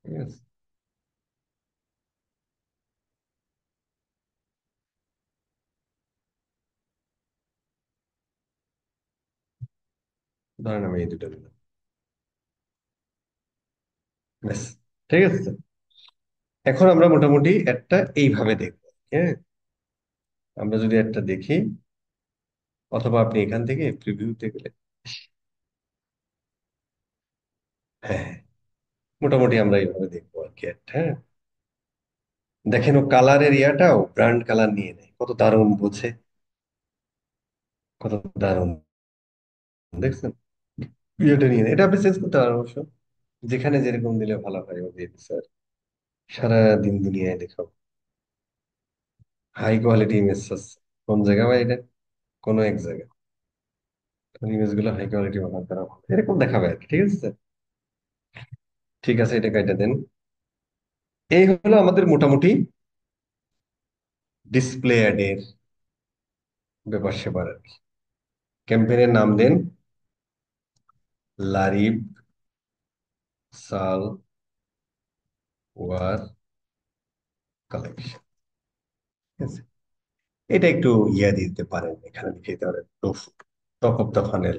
ঠিক আছে, ধরেন আমি এই দুটো দিলাম, ব্যাস। ঠিক আছে স্যার? এখন আমরা মোটামুটি একটা এইভাবে দেখবো। হ্যাঁ, আমরা যদি একটা দেখি, অথবা আপনি এখান থেকে প্রিভিউতে গেলে, হ্যাঁ, মোটামুটি আমরা এইভাবে দেখবো আর কি একটা। হ্যাঁ, দেখেন ও কালারের ইয়াটাও ব্র্যান্ড কালার নিয়ে নেয়, কত দারুণ বোঝে, কত দারুণ, দেখছেন? ইয়েটা নিয়ে নেয়। এটা আপনি চেঞ্জ করতে পারেন অবশ্য, যেখানে যেরকম দিলে ভালো হয় ও দিয়ে দিচ্ছে আর কি। সারা দিন দুনিয়ায় দেখাবো হাই কোয়ালিটি ইমেজ। কোন জায়গা ভাই এটা? কোনো এক জায়গা ইমেজ গুলো হাই কোয়ালিটি ব্যবহার করা হবে, এরকম দেখাবে আর কি। ঠিক আছে স্যার? ঠিক আছে, এটা কাইটা দেন। এই হলো আমাদের মোটামুটি ডিসপ্লে অ্যাডের ব্যাপার স্যাপার আর কি। ক্যাম্পেইনের নাম দেন লারিব সাল ওয়ার কালেকশন। ঠিক আছে, এটা একটু ইয়া দিয়ে দিতে পারেন, এখানে লিখে দিতে পারেন টপ অফ দ্য ফানেল,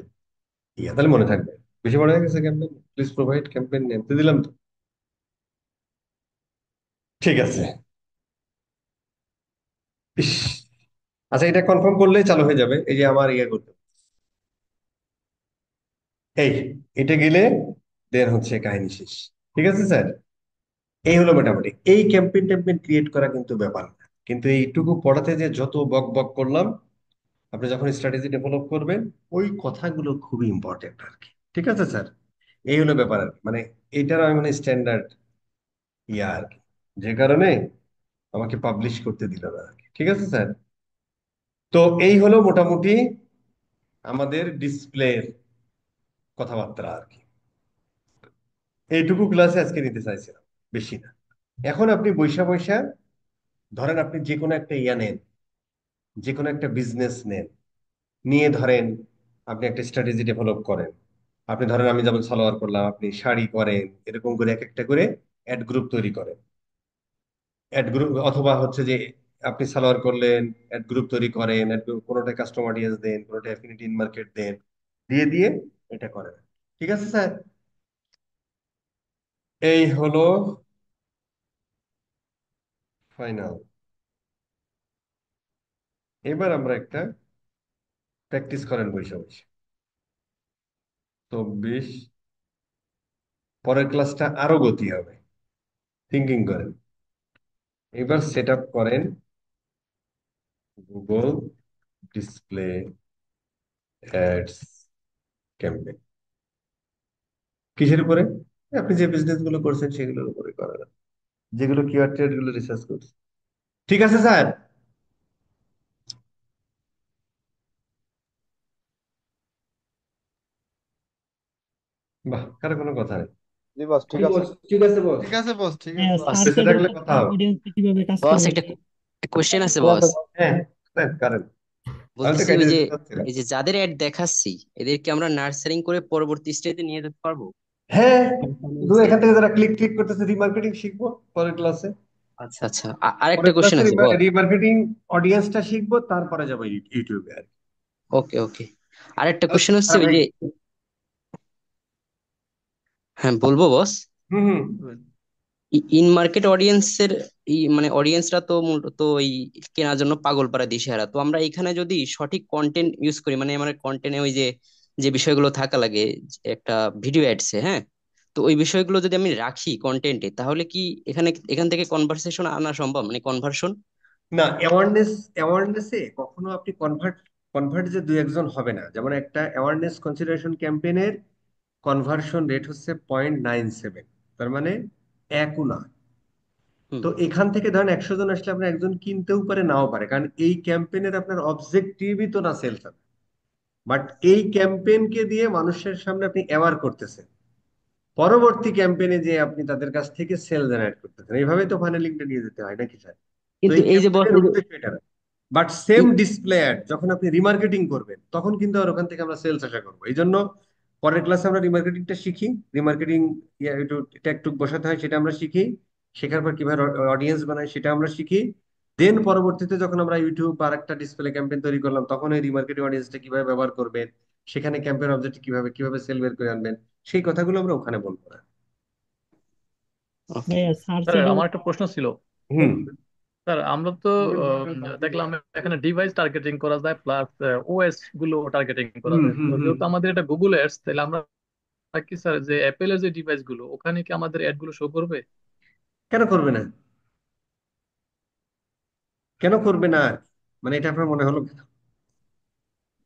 ইয়া, তাহলে মনে থাকবে। বেশি বড় হয়ে গেছে campaign, please provide campaign name দিলাম তো। ঠিক আছে। ইস, আচ্ছা, এটা কনফার্ম করলেই চালু হয়ে যাবে, এই যে আমার ইয়ে করতে হবে। এই, এটা গেলে দেন হচ্ছে কাহিনী শেষ। ঠিক আছে স্যার, এই হলো মোটামুটি। এই ক্যাম্পেইন ট্যাম্পেইন ক্রিয়েট করা কিন্তু ব্যাপার না, কিন্তু এইটুকু পড়াতে যে যত বক বক করলাম, আপনি যখন স্ট্র্যাটেজি ডেভেলপ করবেন, ওই কথাগুলো খুবই ইম্পর্টেন্ট আর কি। ঠিক আছে স্যার, এই হলো ব্যাপার আর কি। মানে এইটার আমি মানে স্ট্যান্ডার্ড ইয়া আর কি, যে কারণে আমাকে পাবলিশ করতে দিল না আর কি। ঠিক আছে স্যার, তো এই হলো মোটামুটি আমাদের ডিসপ্লের কথাবার্তা আর কি। এইটুকু ক্লাসে আজকে নিতে চাইছিলাম, বেশি না। এখন আপনি বৈশা বৈশা, ধরেন আপনি যে কোনো একটা ইয়া নেন, যে কোনো একটা বিজনেস নেন, নিয়ে ধরেন আপনি একটা স্ট্র্যাটেজি ডেভেলপ করেন। আপনি ধরেন আমি যেমন সালোয়ার করলাম, আপনি শাড়ি করেন, এরকম করে এক একটা করে অ্যাড গ্রুপ তৈরি করেন। অ্যাড গ্রুপ, অথবা হচ্ছে যে আপনি সালোয়ার করলেন, অ্যাড গ্রুপ তৈরি করেন, কোনোটা কাস্টমার অডিয়েন্স দেন, কোনোটা অ্যাফিনিটি ইন মার্কেট দেন, দিয়ে দিয়ে এটা করেন। ঠিক আছে স্যার, এই হলো ফাইনাল। এবার আমরা একটা প্র্যাকটিস করেন বসে বসে। 24, পরের ক্লাসটা আরো গতি হবে, থিঙ্কিং করেন। এবার সেট আপ করেন গুগল ডিসপ্লে অ্যাডস ক্যাম্পেইন। কিসের উপরে? আপনি যে বিজনেস গুলো করছেন সেগুলোর উপরে করেন, যেগুলো কিওয়ার্ড ট্রেড গুলো রিসার্চ করছেন। ঠিক আছে স্যার? বাহ, কারো কোনো কথা নেই।
জি বস, ঠিক
জি
আছে।
বস, ঠিক আছে বস।
ঠিক আছে বস, ঠিক আছে
হ্যাঁ,
বস।
স্যার
শেষে
তো
থাকলে
বলতেছে
কথা হবে।
অডিয়েন্সে কিভাবে কাজ
বস
করবে।
একটা কোশ্চেন আছে
ঠিক আছে,
বস।
হ্যাঁ, করেন করেন। আমি তো
বলতেছি
কেটে
ওই যে
দিতে চাচ্ছিলাম।
এই যে যাদের অ্যাড দেখাচ্ছি এদেরকে আমরা নার্সারিং করে পরবর্তী স্টেজে নিয়ে যেতে পারবো
হ্যাঁ, শুধু
পারফরমেন্সে।
এখান থেকে যারা ক্লিক ক্লিক করতেছে, রিমার্কেটিং শিখবো পরের ক্লাসে।
আচ্ছা আচ্ছা, আরেকটা
পরের
কোশ্চেন
ক্লাসে
আছে বস।
রিমার্কেটিং অডিয়েন্সটা শিখবো, তারপরে যাবো ইউটিউবে আর কি।
ওকে ওকে, আরেকটা
তাহলে
কোশ্চেন হচ্ছে
আর
ওই
ভাই,
যে, হ্যাঁ বলবো বস।
হুম হুম বলবেন।
ইন মার্কেট অডিয়েন্সের মানে অডিয়েন্সরা তো মূলত ওই কেনার জন্য পাগল পারা দিশেহারা, তো আমরা এখানে যদি সঠিক কন্টেন্ট ইউজ করি, মানে আমার কন্টেন্টে ওই যে যে বিষয়গুলো থাকা লাগে একটা ভিডিও অ্যাডসে, হ্যাঁ, তো ওই বিষয়গুলো যদি আমি রাখি কন্টেন্টে, তাহলে কি এখান থেকে কনভারসেশন আনা সম্ভব, মানে কনভার্সন?
না, অ্যাওয়ারনেসে কখনো আপনি কনভার্ট কনভার্ট যে দুই একজন হবে না। যেমন একটা অ্যাওয়ারনেস কনসিডারেশন ক্যাম্পেইনের কনভার্সন রেট হচ্ছে 0.97, তার মানে একও না।
হুম।
তো এখান থেকে ধরেন 100 জন আসলে আপনার একজন কিনতেও পারে, নাও পারে, কারণ এই ক্যাম্পেইনের আপনার অবজেক্টিভই তো না সেলস। বাট এই ক্যাম্পেইনকে দিয়ে মানুষের সামনে আপনি অ্যাওয়ার করতেছেন, পরবর্তী ক্যাম্পেইনে যে আপনি তাদের কাছ থেকে সেল জেনারেট করতেছেন। এইভাবেই তো ফানেলিংটা নিয়ে যেতে হয় নাকি স্যার? তো
কিন্তু
এই
এই যে বস,
ক্যাম্পেইনের
এই যে
উদ্দেশ্য এটা না। বাট সেম
এই-
ডিসপ্লে অ্যাড যখন আপনি রিমার্কেটিং করবেন, তখন কিন্তু আর ওখান থেকে আমরা সেলস আশা করবো। এই জন্য পরের ক্লাসে আমরা রিমার্কেটিংটা শিখি। রিমার্কেটিং একটু একটু বসাতে হয়, সেটা আমরা শিখি। শেখার পর কিভাবে অডিয়েন্স বানায় সেটা আমরা শিখি। দেন পরবর্তীতে যখন আমরা ইউটিউব বা একটা ডিসপ্লে ক্যাম্পেইন তৈরি করলাম, তখন ওই রিমার্কেটিং অডিয়েন্সটা কিভাবে ব্যবহার করবেন, সেখানে ক্যাম্পেইন অবজেক্ট কিভাবে কিভাবে সেল বের করে আনবেন, সেই কথাগুলো আমরা ওখানে বলবো না।
ওকে।
ভাইয়া স্যার
স্যার
যেটা
আমার একটা প্রশ্ন ছিল।
হুম
স্যার আমরা তো দেখলাম এখানে ডিভাইস টার্গেটিং করা যায়, প্লাস ওএস গুলো টার্গেটিং করা
হুম
যায়।
হুম
তো
হুম
যেহেতু আমাদের এটা গুগল অ্যাডস, তাহলে আমরা কি স্যার যে অ্যাপেলের যে ডিভাইস গুলো, ওখানে কি আমাদের অ্যাড গুলো শো করবে?
কেন করবে না? কেন করবে না আর কি? মানে এটা আপনার মনে হলো কেন?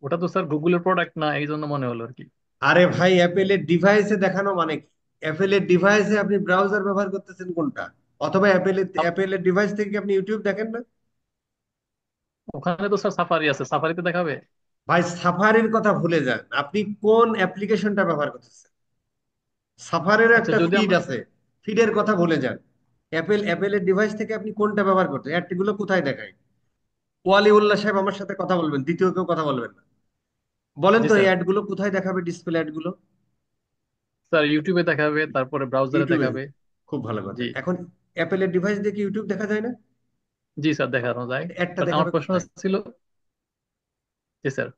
ওটা তো স্যার গুগলের প্রোডাক্ট না, এই জন্য মনে হলো আর কি।
আরে ভাই, অ্যাপেলের ডিভাইসে দেখানো মানে কি? অ্যাপেলের ডিভাইসে আপনি ব্রাউজার ব্যবহার করতেছেন কোনটা? অথবা অ্যাপেলের ডিভাইস থেকে কি আপনি ইউটিউব দেখেন না?
ওখানে তো স্যার সাফারি আছে, সাফারিতে দেখাবে।
ভাই, সাফারির কথা ভুলে যান, আপনি কোন অ্যাপ্লিকেশনটা ব্যবহার করতেছেন? সাফারির
আচ্ছা,
একটা
যদি
ফিড
আমরা,
আছে, ফিডের কথা ভুলে যান। অ্যাপেলের ডিভাইস থেকে আপনি কোনটা ব্যবহার করতেন? অ্যাডগুলো কোথায় দেখায়? ওয়ালিউল্লাহ সাহেব আমার সাথে কথা বলবেন, দ্বিতীয় কেউ কথা বলবেন না। বলেন
জি
তো, এই
স্যার,
অ্যাডগুলো কোথায় দেখাবে, ডিসপ্লে অ্যাডগুলো?
স্যার ইউটিউবে দেখাবে, তারপরে ব্রাউজারে
ইউটিউবে।
দেখাবে।
খুব ভালো কথা।
জি।
এখন অ্যাপেলের ডিভাইস দিয়ে কি ইউটিউব দেখা যায় না?
জি স্যার, দেখানো যায়।
অ্যাডটা
বাট আমার
দেখাবে
প্রশ্ন
কোথায়?
ছিল, জি স্যার,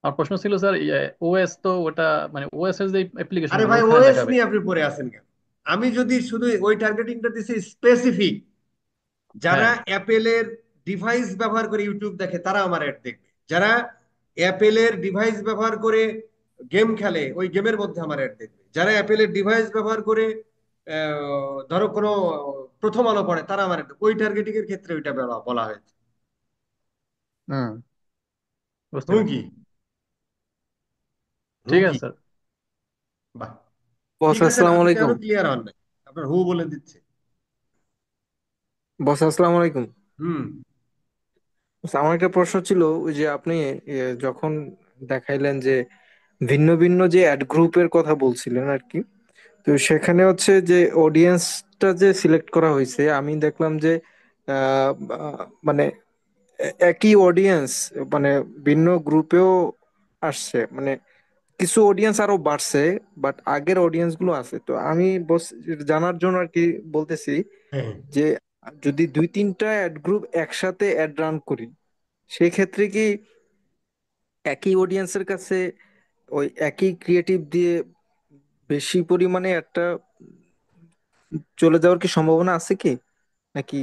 আমার প্রশ্ন ছিল স্যার, ওএস তো ওটা, মানে ওএস এর যে অ্যাপ্লিকেশন
আরে
গুলো
ভাই,
ওখানে
ওএস
দেখাবে।
নিয়ে আপনি পড়ে আছেন কেন? আমি যদি শুধু ওই টার্গেটিংটা দিছি স্পেসিফিক, যারা
হ্যাঁ।
অ্যাপেলের ডিভাইস ব্যবহার করে ইউটিউব দেখে তারা আমার অ্যাড দেখবে। যারা অ্যাপেলের ডিভাইস ব্যবহার করে গেম খেলে ওই গেমের মধ্যে আমার অ্যাড দেখবে, যারা অ্যাপেলের ডিভাইস ব্যবহার করে ধরো কোনো প্রথম আলো পড়ে তারা আমার ad ওই টার্গেটিং এর ক্ষেত্রে ওইটা বলা বলা হয়েছে।
হুম, বুঝতে
হুমকি,
পারছি। ঠিক
হুমকি।
আছে স্যার।
বাহ,
বস
ঠিক আছে না,
আসসালামু
আপনি কেন
আলাইকুম।
ক্লিয়ার হন নাই? আপনার হু বলে দিচ্ছে।
বস আসসালামু আলাইকুম।
হুম।
আচ্ছা, আমার একটা প্রশ্ন ছিল, ওই যে আপনি যখন দেখাইলেন যে ভিন্ন ভিন্ন যে অ্যাড গ্রুপের কথা বলছিলেন আর কি, তো সেখানে হচ্ছে যে অডিয়েন্সটা যে সিলেক্ট করা হয়েছে, আমি দেখলাম যে মানে একই অডিয়েন্স মানে ভিন্ন গ্রুপেও আসছে, মানে কিছু অডিয়েন্স আরো বাড়ছে, বাট আগের অডিয়েন্স গুলো আছে। তো আমি জানার জন্য আর কি বলতেছি
হ্যাঁ,
যে যদি দুই তিনটা অ্যাড গ্রুপ একসাথে অ্যাড রান করি, সেক্ষেত্রে কি একই অডিয়েন্সের কাছে ওই একই ক্রিয়েটিভ দিয়ে বেশি পরিমাণে একটা চলে যাওয়ার কি সম্ভাবনা আছে কি, নাকি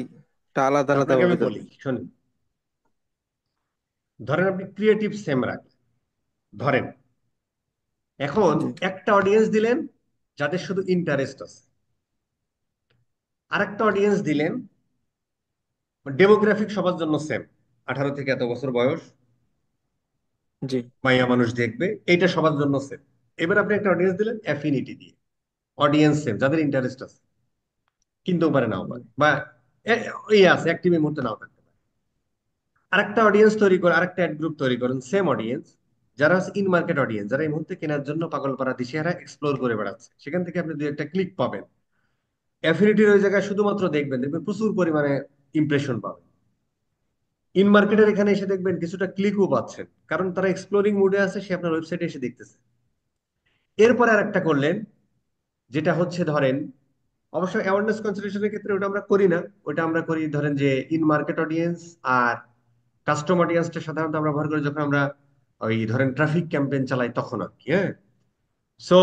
এটা আলাদা আলাদা
আপনাকে আমি
ভাবে যাবে?
বলি শুনুন, ধরেন আপনি ক্রিয়েটিভ সেম রাখেন, ধরেন এখন
জি
একটা অডিয়েন্স দিলেন যাদের শুধু ইন্টারেস্ট আছে, আরেকটা অডিয়েন্স দিলেন ডেমোগ্রাফিক সবার জন্য সেম, 18 থেকে এত বছর বয়স
জি
মাইয়া মানুষ দেখবে, এইটা সবার জন্য সেম। এবার আপনি একটা অডিয়েন্স দিলেন অ্যাফিনিটি দিয়ে, অডিয়েন্স সেম যাদের ইন্টারেস্ট আছে, কিনতেও পারে নাও পারে, বা এই আছে অ্যাক্টিভ এই মুহূর্তে নাও থাকতে পারে। আরেকটা অডিয়েন্স তৈরি করে, আরেকটা অ্যাড গ্রুপ তৈরি করেন, সেম অডিয়েন্স, যারা হচ্ছে ইন মার্কেট অডিয়েন্স, যারা এই মুহূর্তে কেনার জন্য পাগলপাড়া দিশেহারা এক্সপ্লোর করে বেড়াচ্ছে, সেখান থেকে আপনি দুই একটা ক্লিক পাবেন। অ্যাফিনিটির ওই জায়গায় শুধুমাত্র দেখবেন, দেখবেন প্রচুর পরিমাণে ইমপ্রেশন পাবেন। ইন মার্কেটের এখানে এসে দেখবেন কিছুটা ক্লিকও পাচ্ছেন, কারণ তারা এক্সপ্লোরিং মুডে আছে, সে আপনার ওয়েবসাইটে এসে দেখতেছে। এরপরে আর একটা করলেন, যেটা হচ্ছে ধরেন, অবশ্য অ্যাওয়ারনেস কনসালটেশনের ক্ষেত্রে ওটা আমরা করি না, ওটা আমরা করি ধরেন যে ইন মার্কেট অডিয়েন্স আর কাস্টম অডিয়েন্সটা সাধারণত আমরা ব্যবহার করি যখন আমরা ওই ধরেন ট্রাফিক ক্যাম্পেইন চালাই তখন আর কি। হ্যাঁ, সো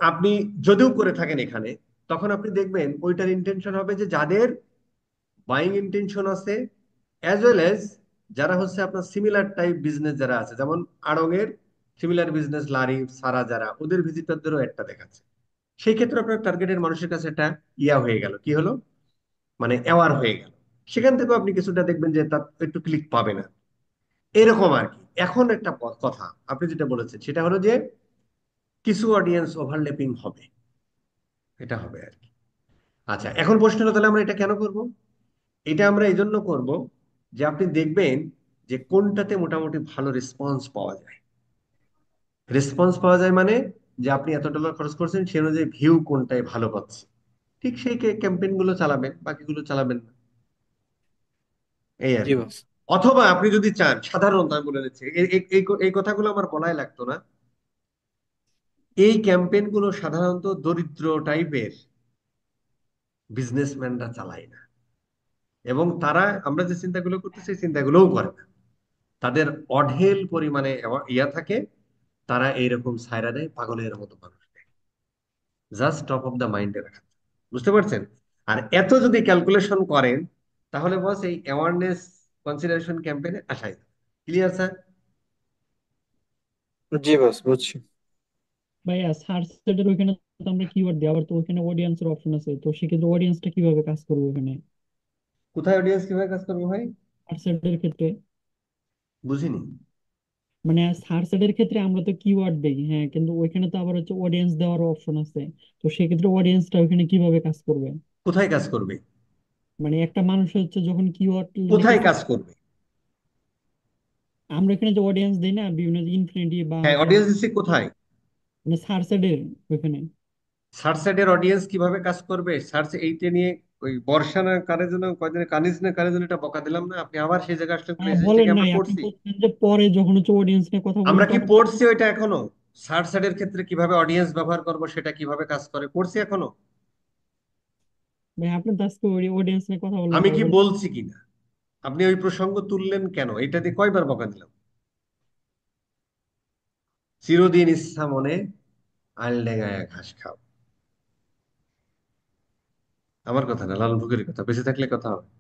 আপনি যদিও করে থাকেন এখানে, তখন আপনি দেখবেন ওইটার ইন্টেনশন হবে যে যাদের বাইং ইন্টেনশন আছে, অ্যাজ ওয়েল এজ যারা হচ্ছে আপনার সিমিলার টাইপ বিজনেস যারা আছে, যেমন আড়ং-এর সিমিলার বিজনেস লারি সারা, যারা ওদের ভিজিটরদেরও একটা দেখাচ্ছে। সেই ক্ষেত্রে আপনার টার্গেটের মানুষের কাছে একটা ইয়া হয়ে গেল, কি হলো, মানে অ্যাওয়ার হয়ে গেল। সেখান থেকেও আপনি কিছুটা দেখবেন যে তার একটু ক্লিক পাবে না, এরকম আর কি। এখন একটা কথা আপনি যেটা বলেছেন সেটা হলো যে কিছু অডিয়েন্স ওভারল্যাপিং হবে, এটা হবে আর কি। আচ্ছা, এখন প্রশ্ন হলো তাহলে আমরা এটা কেন করব? এটা আমরা এই জন্য করব যে আপনি দেখবেন যে কোনটাতে মোটামুটি ভালো রেসপন্স পাওয়া যায়। রেসপন্স পাওয়া যায় মানে যে আপনি এত ডলার খরচ করছেন সে অনুযায়ী ভিউ কোনটায় ভালো পাচ্ছে, ঠিক সেই ক্যাম্পেইন গুলো চালাবেন, বাকিগুলো চালাবেন না, এই আর
জি
কি।
বস।
অথবা আপনি যদি চান, সাধারণত আমি বলে দিচ্ছি, এই কথাগুলো আমার বলাই লাগতো না, এই ক্যাম্পেইন গুলো সাধারণত দরিদ্র টাইপের বিজনেসম্যানরা চালায় না, এবং তারা আমরা যে চিন্তাগুলো করতেছি সেই চিন্তাগুলোও করে না। তাদের অঢেল পরিমাণে ইয়া থাকে, তারা এইরকম সায়রা দেয় পাগলের মতো মানুষকে, জাস্ট টপ অফ দ্য মাইন্ডে রাখা। বুঝতে পারছেন? আর এত যদি ক্যালকুলেশন করেন তাহলে বস এই অ্যাওয়ারনেস কনসিডারেশন ক্যাম্পেইনে আসাই। Clear sir?
জি বস, বুঝছি।
ভাইয়া সার্চ সেটের ওইখানে তো আমরা কিওয়ার্ড দিই, আবার তো ওইখানে অডিয়েন্সের অপশন আছে, তো সেক্ষেত্রে অডিয়েন্সটা কিভাবে কাজ করবে ওখানে
কোথায় অডিয়েন্স কিভাবে কাজ করবে ভাই?
সার্চ সেটের ক্ষেত্রে?
বুঝিনি।
মানে সার্চ সেটের ক্ষেত্রে আমরা তো কিওয়ার্ড দেই, হ্যাঁ, কিন্তু ওইখানে তো আবার হচ্ছে অডিয়েন্স দেওয়ার অপশন আছে। তো সেক্ষেত্রে অডিয়েন্সটা ওইখানে কিভাবে কাজ করবে?
কোথায় কাজ করবে?
মানে একটা মানুষ হচ্ছে যখন কিওয়ার্ড
কোথায়
লিখেছে,
কাজ করবে?
আমরা এখানে যে অডিয়েন্স দেই না বিভিন্ন ইনফিনিটি বা
হ্যাঁ,
হচ্ছে
অডিয়েন্স দিচ্ছি কোথায়?
মানে সার্চ সেটের ওইখানে।
সার্চ সাইডের অডিয়েন্স কিভাবে কাজ করবে সার্চ এইটা নিয়ে, ওই বর্ষা না কারে যেন কয়দিন কানিজ না কারে যেন এটা বকা দিলাম না, আপনি আবার সেই জায়গায় আসলে
হ্যাঁ
মেসেজটা কি
বলেন
আমরা
নাই, আপনি
পড়ছি?
বলছেন যে পরে যখন হচ্ছে অডিয়েন্স নিয়ে কথা বলবো
আমরা কি
তখন।
পড়ছি ওইটা এখনো? সার্চ সাইডের ক্ষেত্রে কিভাবে অডিয়েন্স ব্যবহার করব সেটা কিভাবে কাজ করে পড়ছি এখনো?
ভাই আপনি তো আজকে অডিয়েন্স নিয়ে কথা বললেন
আমি
তাই
কি
বলেন।
বলছি কিনা? আপনি ওই প্রসঙ্গ তুললেন কেন? এটা দিয়ে কয়বার বকা দিলাম? চিরদিন ইচ্ছা মনে আইল ডেঙ্গায় ঘাস খাও। আমার কথা না, লালন ফকিরের কথা, বেঁচে থাকলে কথা হবে।